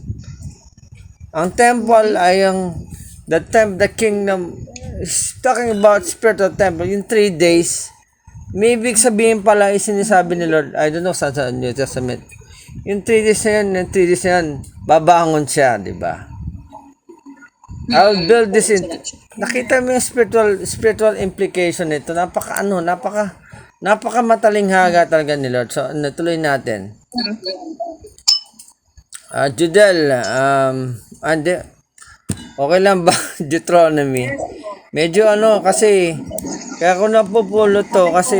Ang temple ay the kingdom is talking about spiritual temple. Yung 3 days, may ibig sabihin pala is sinasabi ni Lord, I don't know sa New Testament. Yung 3 days na yan, babangon siya, di ba? I'll build this in. Nakita mo yung spiritual implication nito. Napaka matalinghaga talaga ni Lord. So, natuloy natin. Judel, okay lang ba? Deuteronomy. Medyo kasi, kaya ko napupulot to kasi,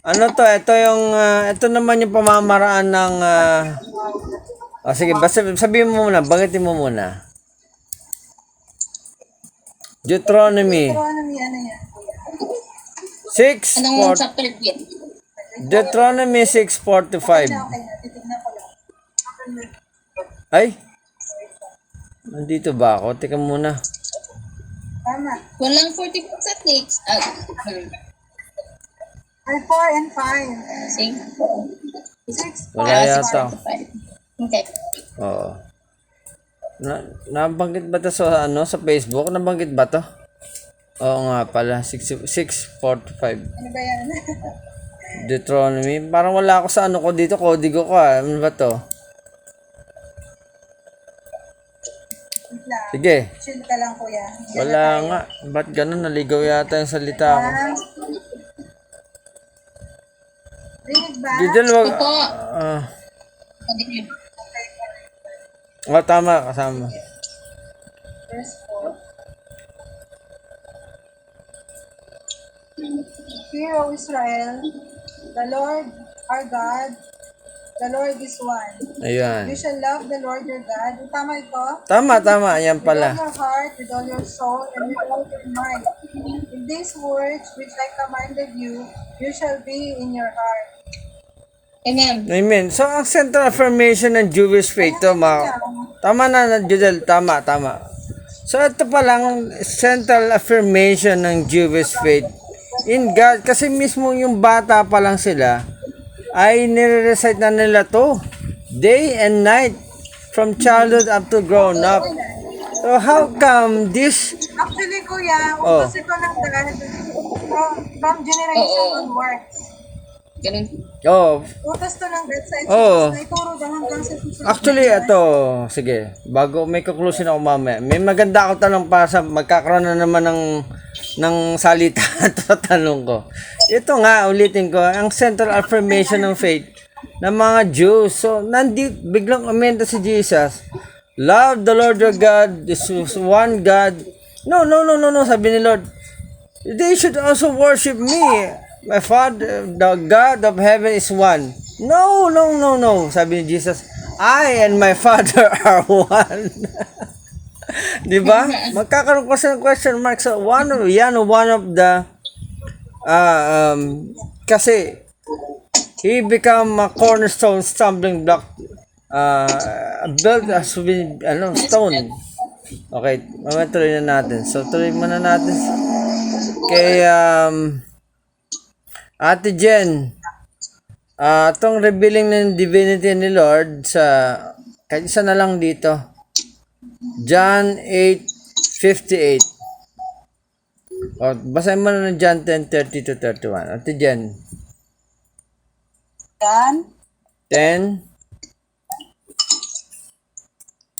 ito naman yung pamamaraan ng, sige, sabihin mo muna, bagitin mo muna. Deuteronomy.
Deuteronomy, ano yan?
6,
Anong chapter yun?
Deuteronomy 6:4-5.
Okay na, titignan ko lang.
Ay? Nandito ba ako? Teka muna.
Tama.
Walang 44 sa next.
Ay, 4 and 5. 6,
6.
4,
Wala yata.
Okay.
Oo. Nabanggit ba to sa sa Facebook? Nabanggit ba to? Oo nga pala, 6:45.
Ano ba yan?
Deuteronomy. Parang wala ako sa ko dito, kodigo ko Ano ba to?
Wait lang.
Sige.
Chill ka lang, kuya.
Wala nga. Ba't ganun? Naligaw yata yung salita ko.
Rinig ba?
Didel, wag...
Opo.
Tama, kasama.
Verse 4. Hear, O Israel, the Lord our God, the Lord is one.
Ayan.
You shall love the Lord your God. Tama ito?
Tama. Ayan
With all
pala.
your heart, with all your soul, and with all your mind. In these words which I commanded you, you shall be in your heart.
Amen.
Amen. So, ang central affirmation ng Jewish faith to, tama na, Judel. Tama. So, ito palang central affirmation ng Jewish faith in God. Kasi mismo yung bata pa lang sila, ay nire-recite na nila to. Day and night. From childhood up to grown up. So, how come this...
Actually, kuya,
Oh.
utos ito ng dad from generation
Oo.
onwards.
Ganun.
Oh,
Utos to ng dad sa
Oo.
na ituro daw hanggang sa susunod.
actually, ito, sige, bago may conclusion ako mamaya, may maganda ako tanong para sa magkakaroon na naman ng salita sa tanong ko. Ito nga, ulitin ko, ang central affirmation ng faith ng mga Jews. So, biglang umenda si Jesus, love the Lord your God, this is one God. No, sabi ni Lord, they should also worship me. My Father, the God of heaven is one. No, sabi ni Jesus, I and my Father are one. Di ba? Magkakaroon ko sa question mark sa one of the kasi he become a cornerstone, stumbling block, built as with stone. Okay, mamaya tuloy na natin. So tuloy muna natin kay Ate Jen. Itong revealing ng divinity ni Lord kahit isa na lang dito. John 8:58. Basahin mo na ng John 10:30-31. Ate Jen.
John
10.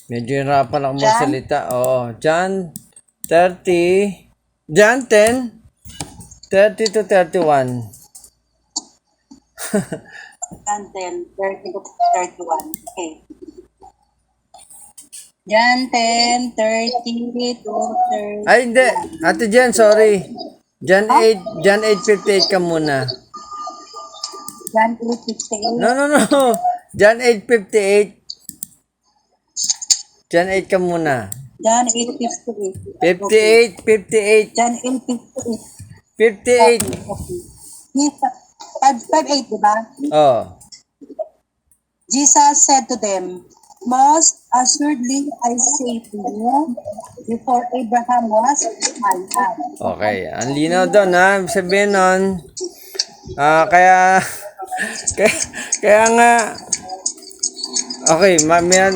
Medyo hirapan ako magsalita. Oo. John 10:30-31.
John 10:30-31. Okay. John 10:30-30.
Ay, hindi. Ate Jen, sorry. John 8:58 ka muna.
John 8:58.
No. John 8:58. John 8 ka muna.
John 8:58.
58.
John 8:58.
58.
Okay. 5:8, diba?
Oh.
Jesus said to them, most assuredly I say to you, before Abraham was, I am.
Okay. Ang linaw doon ha. Sabihin nun. Kaya nga, okay, mamaya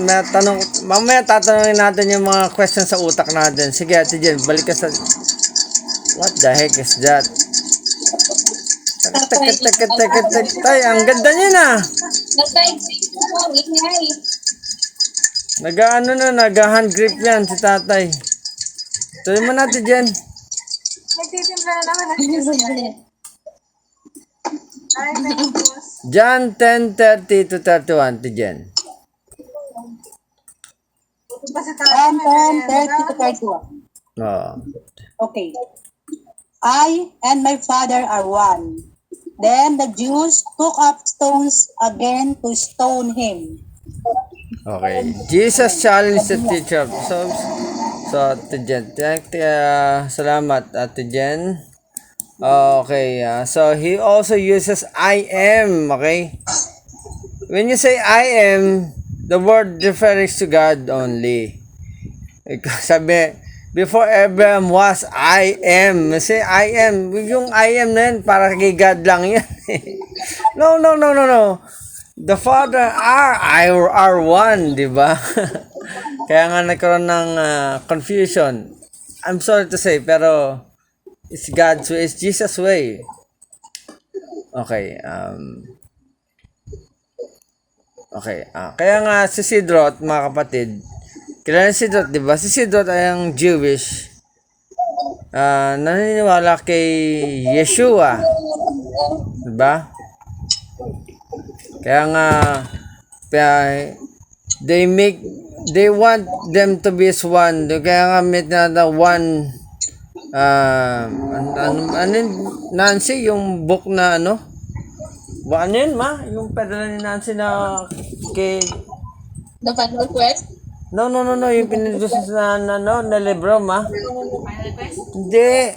tatanungin natin yung mga questions sa utak natin. Sige, Ate Jen, balik ka sa... What the heck is that? Tay, ang ganda niya na. Nag-hand grip yan si tatay. Tuloy mo natin, Jen.
Nagtitimpla na naman ang Diyos yan. Ay, thank you.
John 10:30-31, Ate Jen.
Ito pa si
John
tatay.
10:30-31.
Oh.
Okay. I and my Father are one. Then the Jews took up stones again to stone him.
Okay. Jesus challenged the teacher. So Ate Jen. Salamat, Ate Jen. Okay. So, he also uses I am. Okay? When you say I am, the word refers to God only. Sabi, Before Abraham was, I am. Say, I am. Yung I am na yun, para kay God lang yan. No. The Father are one, di ba? Kaya nga nagkaroon ng confusion. I'm sorry to say, pero it's God's way, it's Jesus' way. Okay, kaya nga si Sidrot, mga kapatid, kilala si Sidrot, di ba? Si Sidrot ay ang Jewish, naniniwala kay Yeshua, di ba? Kaya nga, they want them to be as one. Kaya nga, may na one, Nancy, yung book na ano? Ano yun, ma? Yung padala ni Nancy na kay...
The final quest?
No, yung pinindus na libro, ma? Hindi.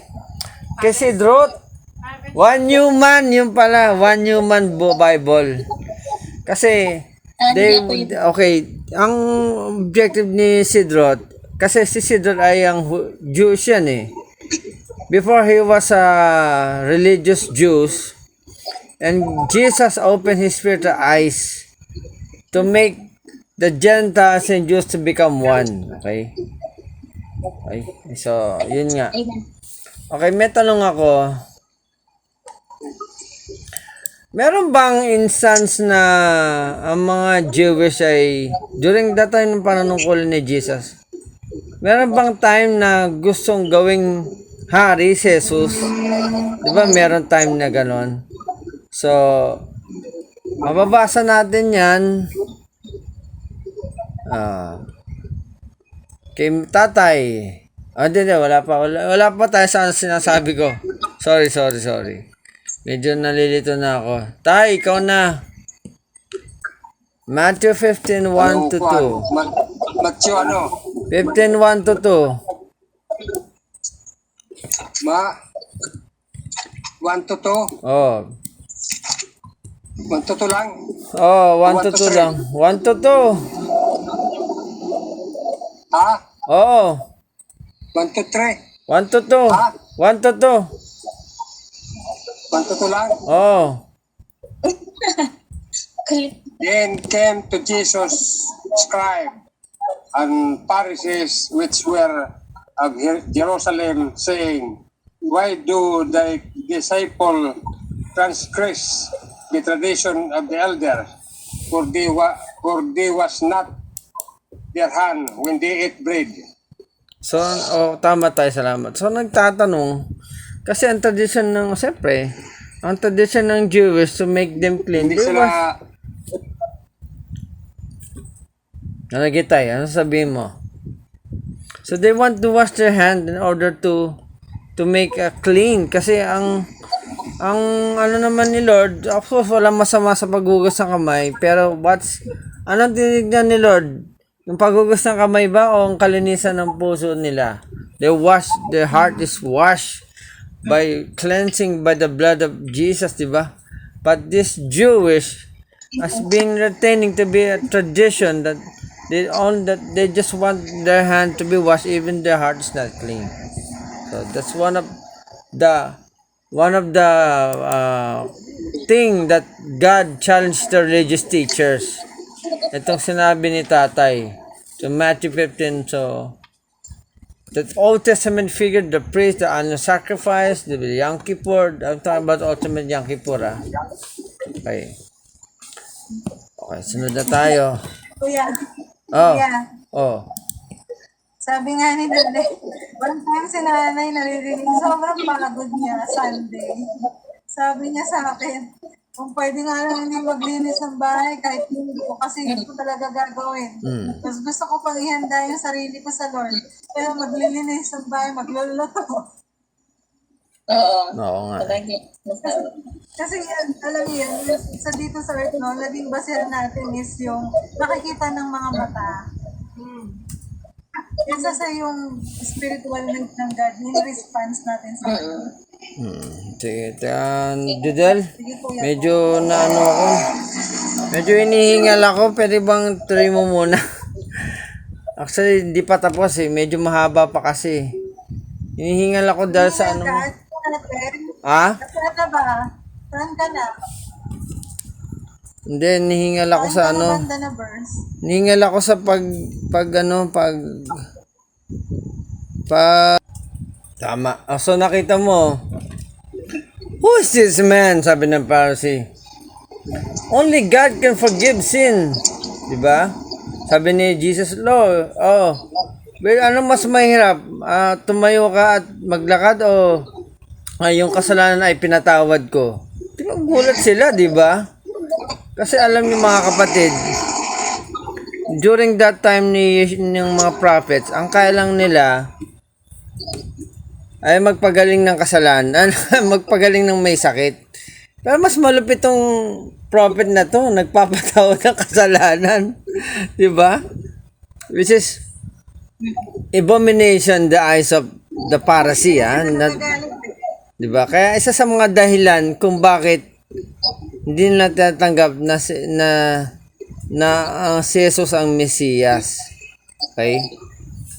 Kay Sidrot. One Human, yung pala. One Human Bible. Kasi, ang objective ni Sidrot, kasi si Sidrot ay ang Jewish yan eh. Before he was a religious Jews, and Jesus opened his spiritual eyes to make the Gentiles and Jews to become one. Okay? So, yun nga. Okay, may tanong ako. Meron bang instance na ang mga Jewish ay, during that time ng pananungkulan ni Jesus, meron bang time na gustong gawing hari si Jesus? Diba meron time na ganon? So, mababasa natin yan kay tatay. Hindi, wala pa tayo sa sinasabi ko. Sorry. Medyo nalilito na ako. Tay, ikaw na. Matthew 15:1 to 2.
Matthew ano?
15:1 to 2.
1 to 2?
Oh.
1 to 2 lang?
Oh, 1 to 2 lang. 1 to 2.
Ha?
Oo.
1 to 3?
1 to 2.
Ha?
1 to 2.
1 to 2 lang?
Oh.
Then came to Jesus scribe and Pharisees which were of Jerusalem, saying, Why do thy disciple transgress the tradition of the elder? For they was not their hand when they ate bread.
So, tama tayo, salamat. So, nagtatanong, kasi ang tradition ng, siyempre, ang tradition ng Jewish to make them clean.
Hindi sila,
Ano gitay? Ano sabihin mo? So, they want to wash their hand in order to make clean. Kasi ang ano naman ni Lord, of course, walang masama sa paghugas ng kamay. Pero, anong tinignan ni Lord? Yung paghugas ng kamay ba o ang kalinisan ng puso nila? Their heart is washed by cleansing by the blood of Jesus, diba? But this Jewish has been retaining to be a tradition that they just want their hand to be washed, even their heart is not clean. So that's one of the thing that God challenged the religious teachers. Itong sinabi ni Tatay to Matthew 15. So the Old Testament figured the priest, the annual sacrifice, the Yom Kippur. I'm talking about ultimate Yom Kippur. Okay, sunod na tayo.
Kuya,
Oh.
kuya,
Oh.
sabi nga ni Dede, one time si nanay naririnig, sobrang pagod niya Sunday. Sabi niya sa akin, kung pwede nga lang hindi maglinis ng bahay kahit hindi ko kasi hindi ko talaga gagawin. Tapos gusto ko pang ihanda yung sarili ko sa Lord. Pero maglilinis ng bahay, magluluto.
Oo.
Oo nga.
Kasi yan, alam niyo yan, sa dito sa earth, no, naging basehan natin is yung nakikita ng mga mata. Isa sa yung spiritual need ng God, yung response natin sa Lord.
Sige, Dudel, medyo medyo inihingal ako, pwede bang tuloy mo muna? Actually, hindi pa tapos eh. Medyo mahaba pa kasi. Hinihingal ako dahil sa ano. Ha?
Saan na ba? Saan ka na?
Hindi, hinihingal ako sa
Saan ka
ano.
na banda na verse?
Hinihingal ako sa pag tama. So nakita mo, who is this man? Sabi ng Pharisee. Only God can forgive sin. Diba? Sabi ni Jesus, Lord, well, ano mas mahirap? Tumayo ka at maglakad o yung kasalanan ay pinatawad ko? Gulat sila, diba? Kasi alam niyo mga kapatid, during that time ng mga prophets, ang kaya lang nila ay magpagaling ng kasalanan, magpagaling ng may sakit. Pero mas malupit tong prophet na to, nagpapatawad ng kasalanan. Diba? Which is abomination the eyes of the Pharisee. Diba? Kaya isa sa mga dahilan kung bakit hindi nila tatanggap na si Jesus ang Mesiyas. Okay?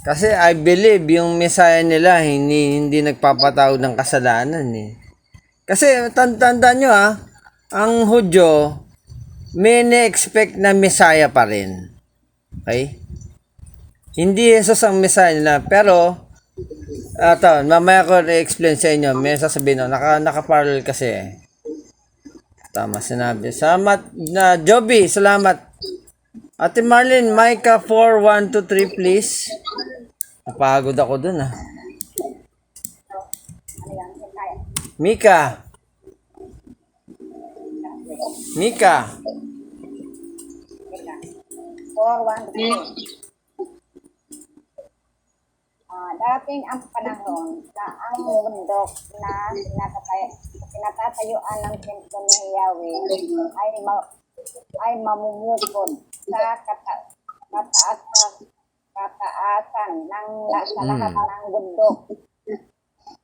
Kasi I believe yung Messiah nila hindi nagpapatawad ng kasalanan eh. Kasi tandaan nyo ang Hudyo may na-expect na Messiah pa rin. Okay? Hindi Jesus ang Messiah nila, pero mamaya ko i-explain sa inyo. May sasabihin naka-parallel kasi eh. Tama sinabi. Salamat na Joby, salamat. Ate Marlene, Micah 4:1-3 please. Napagod ako dun Mika.
Dating ang panahon na ang bundok na pinatatayuan ng templo ni Yahweh ay mamumukod sa kataasan ng sa lahat ng bundok.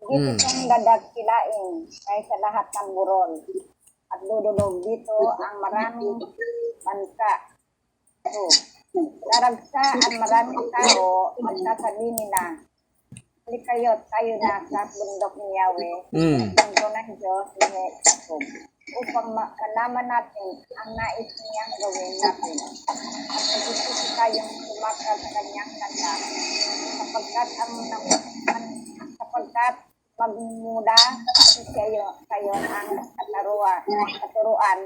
Dito siyang dadagkilain kaysa lahat ng burol. At dudulog dito ang maraming bansa. So, daragsa ang maraming tao at sasabihin nila, hali kayo, tayo na sa bundok ni Yahweh, mundo ng Diyos ni Jacob, upang malaman natin ang nais niyang gawin natin. At nagsisisi tayong sumakal sa kanyang kanta, sapagkat magmula kayo ang katuruan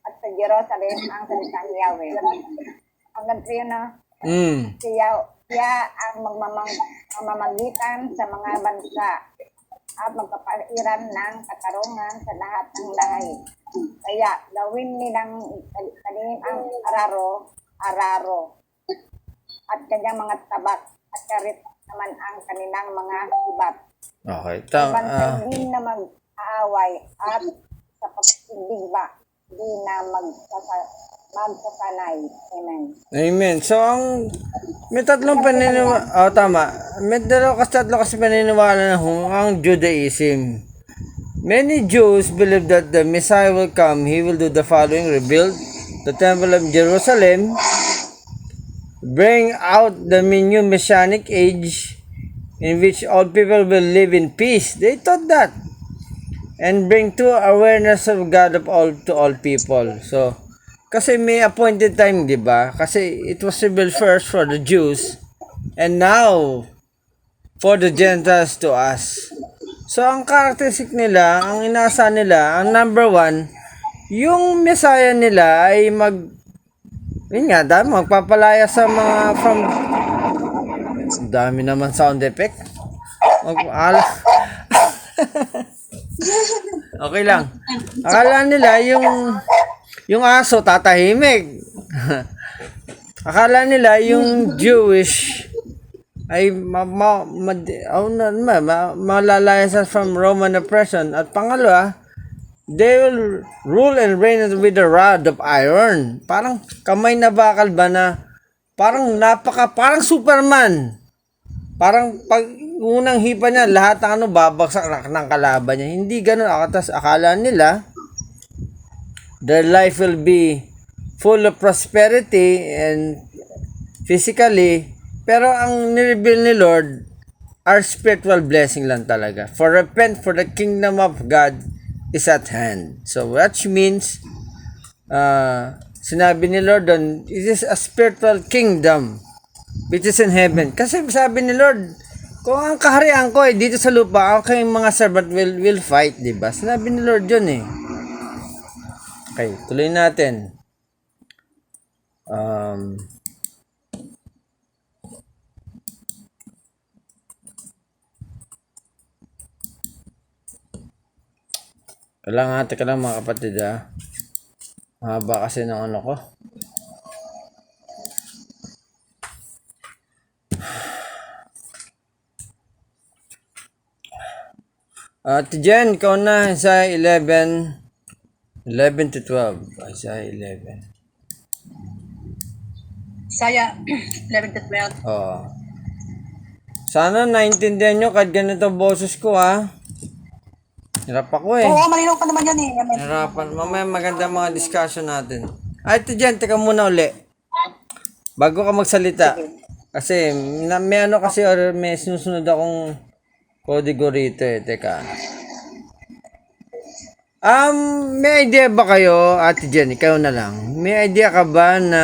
at sa Jerusalem ang salita ni Yahweh. Hanggang sa yun siya ang mamamagitan sa mga bansa at magpapairan ng katarungan sa lahat ng lahi. Kaya gawin nilang tanim ang araro at kanyang mga tabak at karit naman ang kanilang mga ibat.
Okay.
Hindi na mag-aaway at sa pagsisigba, hindi na magsasanay. Amen.
Amen. So, may tatlong paniniwala. Tama. May tatlo kasi paniniwala na ang Judaism. Many Jews believe that the Messiah will come. He will do the following: rebuild the Temple of Jerusalem, bring out the new Messianic age in which all people will live in peace. They thought that. And bring to awareness of God to all people. So, kasi may appointed time, di ba? Kasi it was revealed first for the Jews and now for the Gentiles to us. So, ang characteristic nila, ang inasa nila, ang number one, yung Messiah nila ay magpapalaya sa mga dami naman sound effect. Okay lang. Akala nila yung aso tatahimik. Akala nila yung Jewish ay malalaya from Roman oppression. At pangalawa, they will rule and reign with the rod of iron. Parang kamay na bakal ba na parang Superman. Parang pag unang hipa niya, lahat ng babagsak ng kalaban niya. Hindi ganun. Akala nila, their life will be full of prosperity and physically Pero ang nireveal ni Lord, our spiritual blessing lang talaga. For repent, for the kingdom of God is at hand. So, which means, sinabi ni Lord doon, it is a spiritual kingdom which is in heaven. Kasi sabi ni Lord, kung ang kaharian ko dito sa lupa, ako kayong mga servant will fight, di ba? Sinabi ni Lord yun eh. Okay, tuloy natin. Kailangan ka lang mga kapatid Mahaba kasi ng ano ko. Jen, ikaw na sa 11 to 12. Isaiah 11.
Isaiah 11 to 12.
Oo. Sana naintindihan nyo kahit ganito boses ko Hirap ako
Oo, malinaw pa naman yan eh.
Hirapan. Mamaya maganda mga discussion natin. Ito Jen, teka muna uli. Bago ka magsalita. Kasi may ano kasi or may sinusunod akong kodigo rito Teka. May idea ba kayo, Ate Jen, ikaw na lang. May idea ka ba na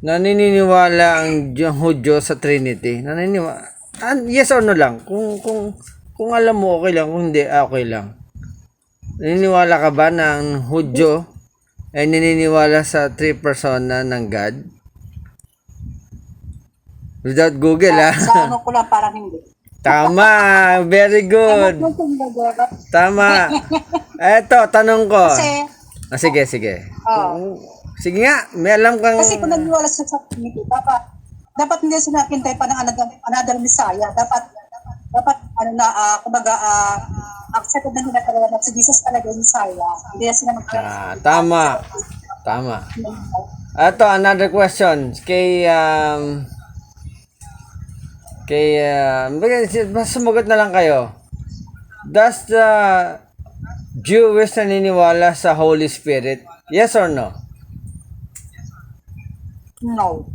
naniniwala ang Hudyo sa Trinity? Naniniwala? Yes or no lang. Kung alam mo okay lang, kung hindi okay lang. Naniniwala ka ba na ang Hudyo ay naniniwala sa 3 persona ng God? Without Google
Sa ano ko lang, parang hindi.
Tama, very good. Tama. Eto, tanong ko.
Kasi,
Sige. Sige nga, may alam kang...
kasi kung nagniwala sa Trinity, dapat hindi sila nakintay pa ng another Messiah. Dapat accepted na nila talaga na si Jesus talaga yung Messiah. Hindi na sila
Tama. Ito, another question. Sumagot na lang kayo. Does the Jewish naniniwala sa Holy Spirit? Yes or no?
No.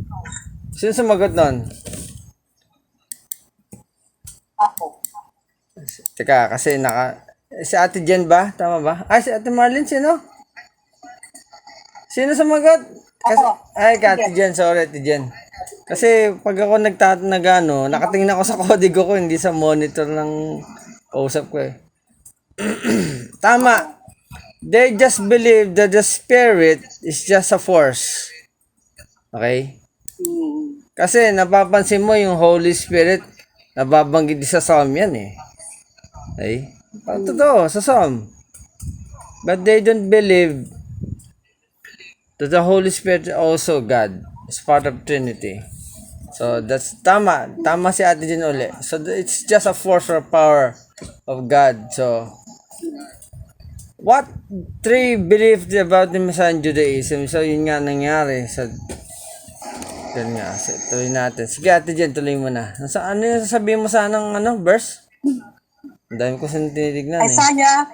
Sino sumagot nun?
Ako.
Teka, kasi si Ate Jen ba? Tama ba? Si Ate Marlene, sino? Sino sumagot? Ate Jen, sorry Ate Jen. Kasi pag ako nakatingin ako sa kodigo ko, hindi sa monitor ng kausap ko Tama. They just believe that the Spirit is just a force. Okay? Kasi napapansin mo yung Holy Spirit, nababanggit sa Psalm yan Okay? Totoo, sa Psalm. But they don't believe that the Holy Spirit is also God. It's part of Trinity. So that's tama. Tama si Ate Jen uli. So it's just a force or power of God. So what 3 beliefs about the Messiah in Judaism? So yun nga nangyari sa yun nga. Tuloy natin. Sige Ate Jen, tuloy mo na. Ano yung sasabihin mo sa verse? Ang dami ko sa tinitignan
Isaiah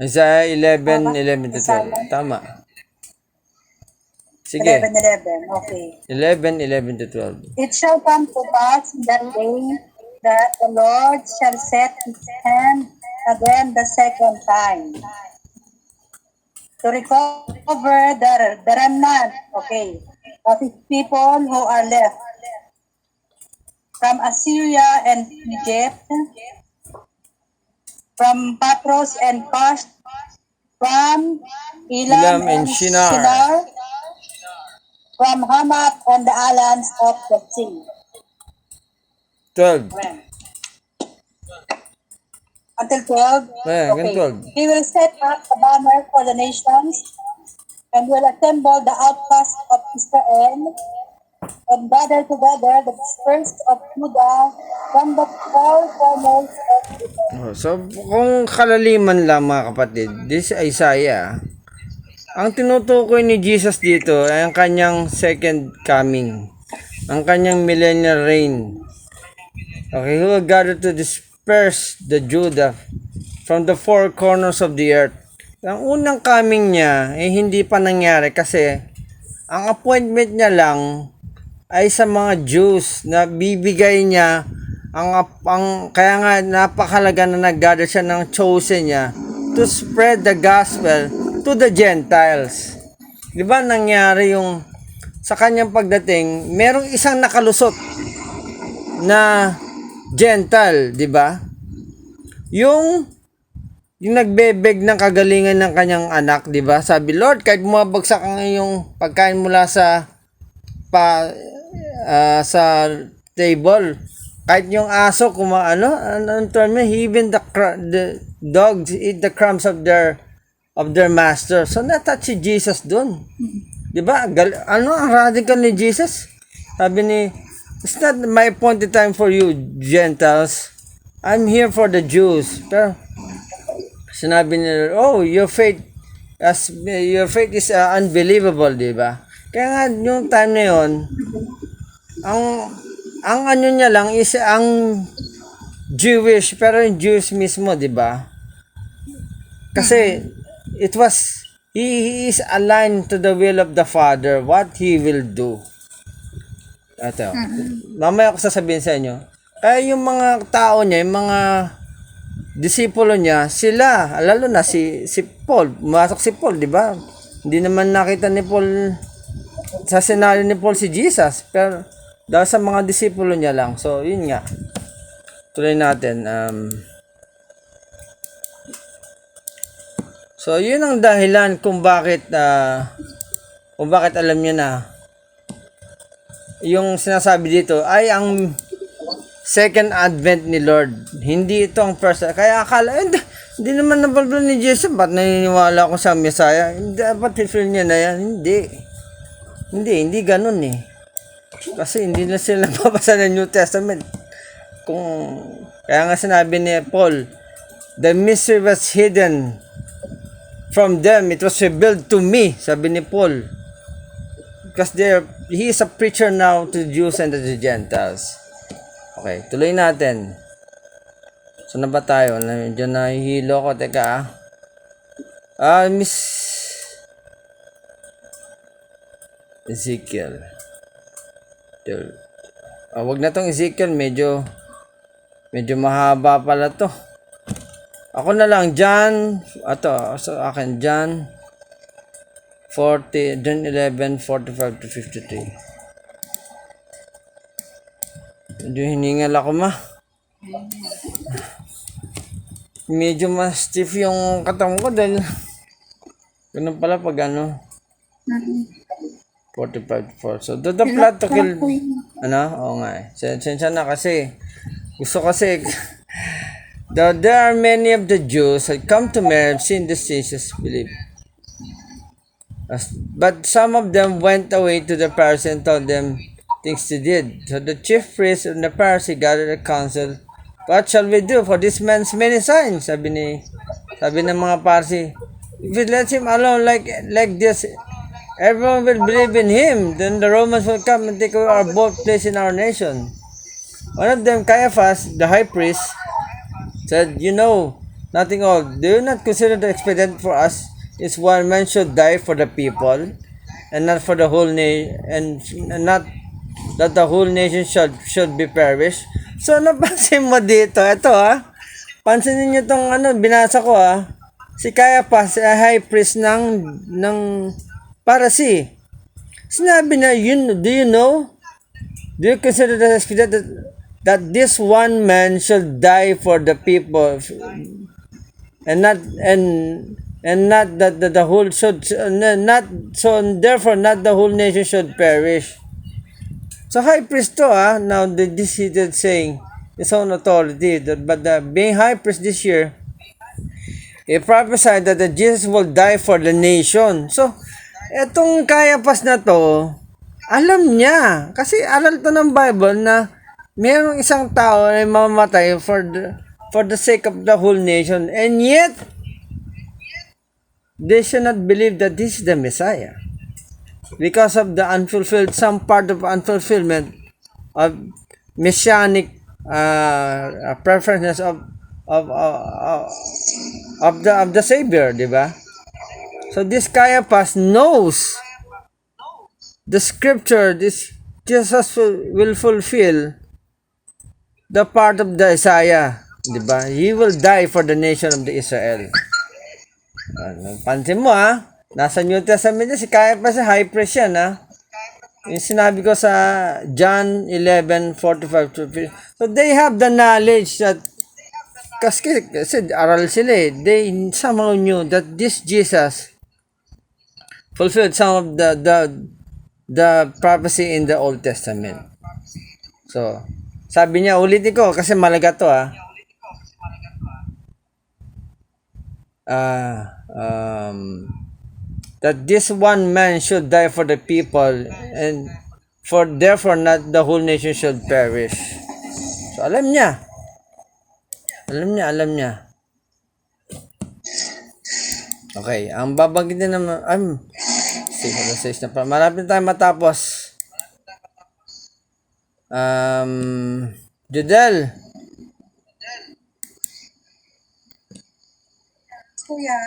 11.
Isaiah 11 to 12. Tama. Sige.
11, okay.
11 to 12.
It shall come to pass in that day that the Lord shall set his hand again the second time to recover the remnant, of his people who are left from Assyria and Egypt, from Pathros and Cush, from Elam and Shinar, from Hamath and the islands of the sea.
12.
Until 12?
Hanggang 12.
He will set up a banner for the nations and will assemble the outcasts of Israel and gather together the dispersed of Judah from the four corners of the earth.
So, kung kalaliman lang mga kapatid, this Isaiah, ang tinutukoy ni Jesus dito ay ang kanyang second coming, ang kanyang millennial reign. Okay, who will gather to disperse the Judah from the four corners of the earth. ang unang coming niya, hindi pa nangyari kasi ang appointment niya lang ay sa mga Jews na bibigay niya kaya nga napakalaga na nag-gather siya ng chosen niya to spread the gospel to the Gentiles. Di ba nangyari yung sa kanyang pagdating, merong isang nakalusot na Gentile, di ba? Yung nagbebeg ng kagalingan ng kanyang anak, di ba? Sabi, Lord, kahit bumabagsak ang iyong pagkain mula sa table, kahit yung aso anong term, even the dogs eat the crumbs of their master. So na-touch si Jesus doon. 'Di ba? Ang radical ni Jesus? Sabi ni, it's not my appointed time for you Gentiles. I'm here for the Jews. Pero sinabi niya, oh, your faith is unbelievable, 'di ba? Kaya nga yung time na 'yon, ang ano niya lang is ang Jewish, pero yung Jews mismo, 'di ba? Kasi he is aligned to the will of the Father, what he will do. Ito. Mamaya ko sasabihin sa inyo. Kaya yung mga tao niya, yung mga disipulo niya, sila, lalo na si Paul, pumasok si Paul, di ba? Hindi naman nakita ni Paul, sa senaryo ni Paul si Jesus, pero dahil sa mga disipulo niya lang. So, yun nga. Tuloy natin. So, yun ang dahilan kung bakit alam niya na yung sinasabi dito ay ang second advent ni Lord. Hindi ito ang first. Kaya akala, hindi naman nabalbal ni Jesus. Ba't naniniwala ko sa Messiah? Dapat fulfill niya na yan. Hindi ganun eh. Kasi hindi na sila nababasa ng New Testament. Kaya nga sinabi ni Paul, the mystery was hidden from them, it was revealed to me, sabi ni Paul. Because he is a preacher now to the Jews and to the Gentiles. Okay, tuloy natin. So na ba tayo? Medyo nahihilo ko. Teka Miss Ezekiel. Wag na tong Ezekiel, medyo mahaba pala to. Ako na lang, John, sa akin, John 11, 45 to 53. Medyo hiningal ako, ma. Medyo mas stiff yung katawan ko dahil ganun pala pag 45 to 4. So, the plot to kill, oo nga eh. Sensya na kasi, gusto kasi, though there are many of the Jews had come to Mary and seen the Jesus believe. But some of them went away to the Pharisees and told them things they did. So the chief priests and the Pharisees gathered a council. What shall we do for this man's many signs? Sabi ng mga Pharisees, if we let him alone like this, everyone will believe in him. Then the Romans will come and take away our bold place in our nation. One of them, Caiaphas, the high priest, said, you know nothing of. Do you not consider the expedient for us is one man should die for the people, and not for the whole nation, and not that the whole nation should be perished? So napansin mo dito, ito pansinin niyo tong binasa ko si Caiaphas, high priest ng Pharisee. Sinabi na, do you consider the expedient that this one man should die for the people, and not that the whole should not, so therefore not the whole nation should perish. So high priest to now this he did saying his own authority, but being high priest this year, he prophesied that Jesus will die for the nation. So etong Caiaphas na to, alam niya kasi aral to ng Bible na mayroong isang tao ay mamamatay for the sake of the whole nation, and yet they should not believe that this is the Messiah because of the some part of unfulfillment of messianic preferences of the Savior, di ba? So this Caiaphas knows the scripture, this Jesus will fulfill the part of the Isaiah. Diba? He will die for the nation of the Israel. Pansin mo nasa New Testament si Caiaphas, high priest yan Yung sinabi ko sa John 11:45-50. So they have the knowledge that kasi aral sila they somehow knew that this Jesus fulfilled some of the prophecy in the Old Testament. So, sabi niya, ulitin ko kasi malaga to that this one man should die for the people and for therefore not the whole nation should perish. So, alam niya. Okay, ang babanggitin naman, alas 6 na pa. Malapit tayo matapos. Judel.
Kuya.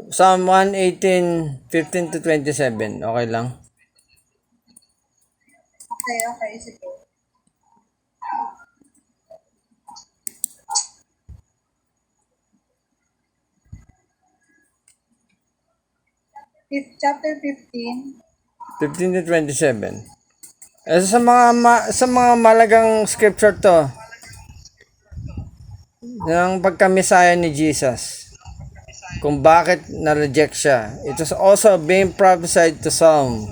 Psalm 118:15-27. Okay lang.
Okay, sige. Chapter 15.
15-27. Sa mga malagang scripture to ng pagka-Messiah ni Jesus, kung bakit na-reject siya. It was also being prophesied to some.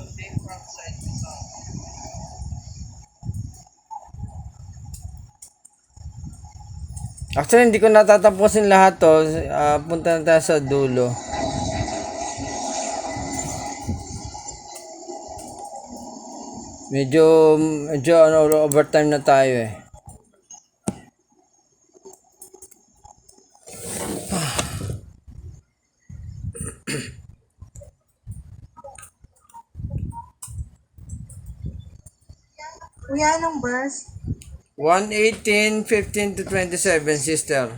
Actually, hindi ko natatapusin lahat to. Punta na tayo sa dulo. Medyo overtime na tayo
Kuya, anong verse?
118:15-27, sister.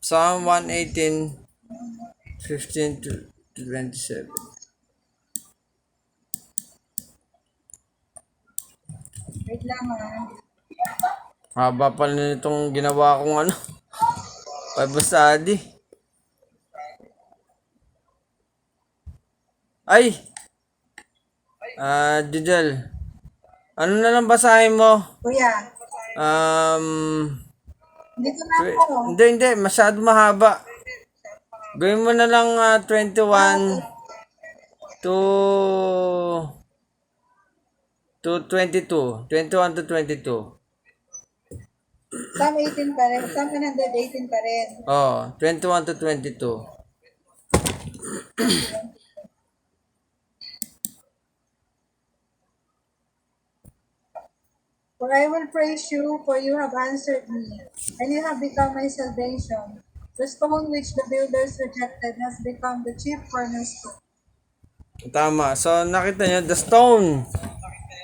Psalm 118:15-27.
Wait lang
Haba pala nitong ginawa kong Bible study. Ay! Judel. Ano na lang basahin mo?
Kuya. Dito na ako.
Hindi. Masyado mahaba. Gawin mo na lang 21 to 22. 21-22.
Psalm 18 pa rin. Psalm 118 pa rin.
21-22.
For I will praise you, for you have answered me, and you have become my salvation. The stone which the builders rejected has become the chief cornerstone.
Tama. So, nakita nyo, the stone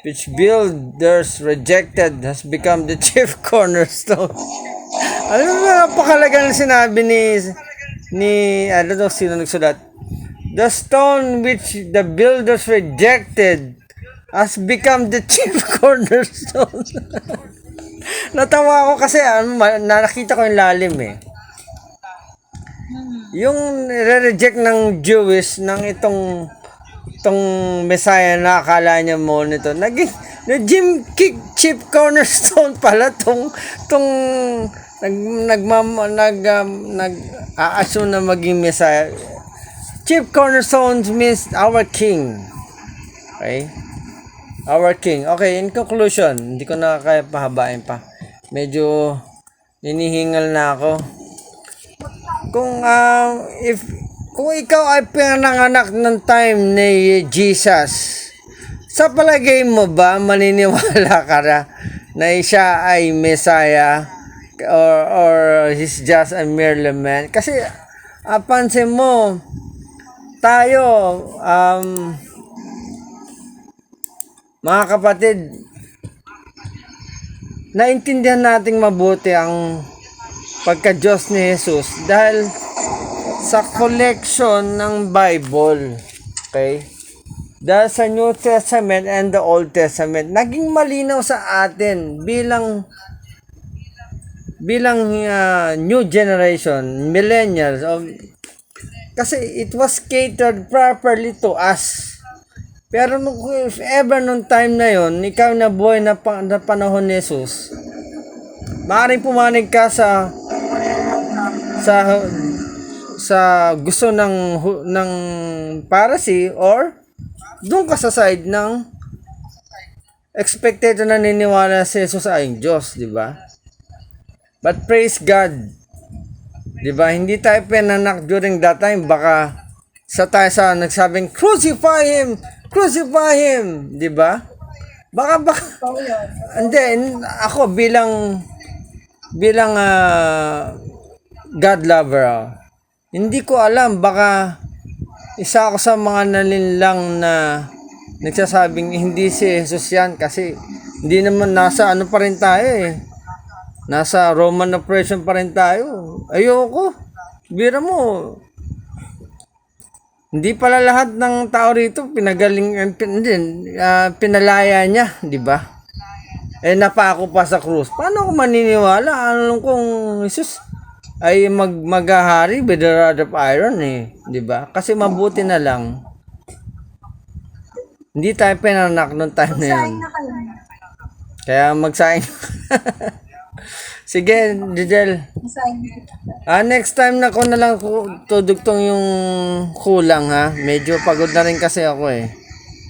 which builders rejected has become the chief cornerstone. Alam mo, napakalaga ng sinabi sino nagsulat? The stone which the builders rejected has become the chief cornerstone. Natawa ako kasi nakita ko yung lalim Yung re-reject ng Jewish ng itong Messiah na akala niya mo nito. Naging chief cornerstone pala nag-a-assume na maging Messiah. Chief cornerstone means our King. Okay? Our King. Okay, in conclusion, hindi ko na kaya pahabain pa. Medyo ninihingal na ako. Kung ikaw ay pinanganak ng time ni Jesus, sa palagay mo ba maniniwala ka na siya ay Messiah or he's just a mere man? Kasi pansin mo, tayo mga kapatid, naintindihan nating mabuti ang pagka-Diyos ni Jesus dahil sa collection ng Bible. Okay? Dahil sa New Testament and the Old Testament, naging malinaw sa atin bilang new generation, millennials, kasi it was catered properly to us. Pero if ever nung time na yon, ikaw na buhay na panahon ni Jesus, maaaring pumanig ka sa gusto ng Pharisee or doon ka sa side ng expected na naniniwala si Jesus ay Diyos, di ba? But praise God, di ba? Hindi tayo pinanak during that time. Baka tayo nagsabing, crucify him! Crucify him! Di ba? Baka. Hindi, ako bilang God lover, hindi ko alam, baka isa ako sa mga nalinlang na nagsasabing hindi si Jesus yan kasi hindi naman nasa ano pa rin tayo eh. Nasa Roman oppression pa rin tayo. Ayoko. Bira mo. Hindi pala lahat ng tao rito pinalaya niya, di ba? Napako pa sa krus. Paano ako maniniwala? Ano kung Jesus ay maghahari with the rod of iron eh, di ba? Kasi mabuti na lang. Hindi tayo pinanak noong time na yun. Kaya magsaing. Sige, Jijel. Next time na ko na lang tudugtong yung kulang ha. Medyo pagod na rin kasi ako eh.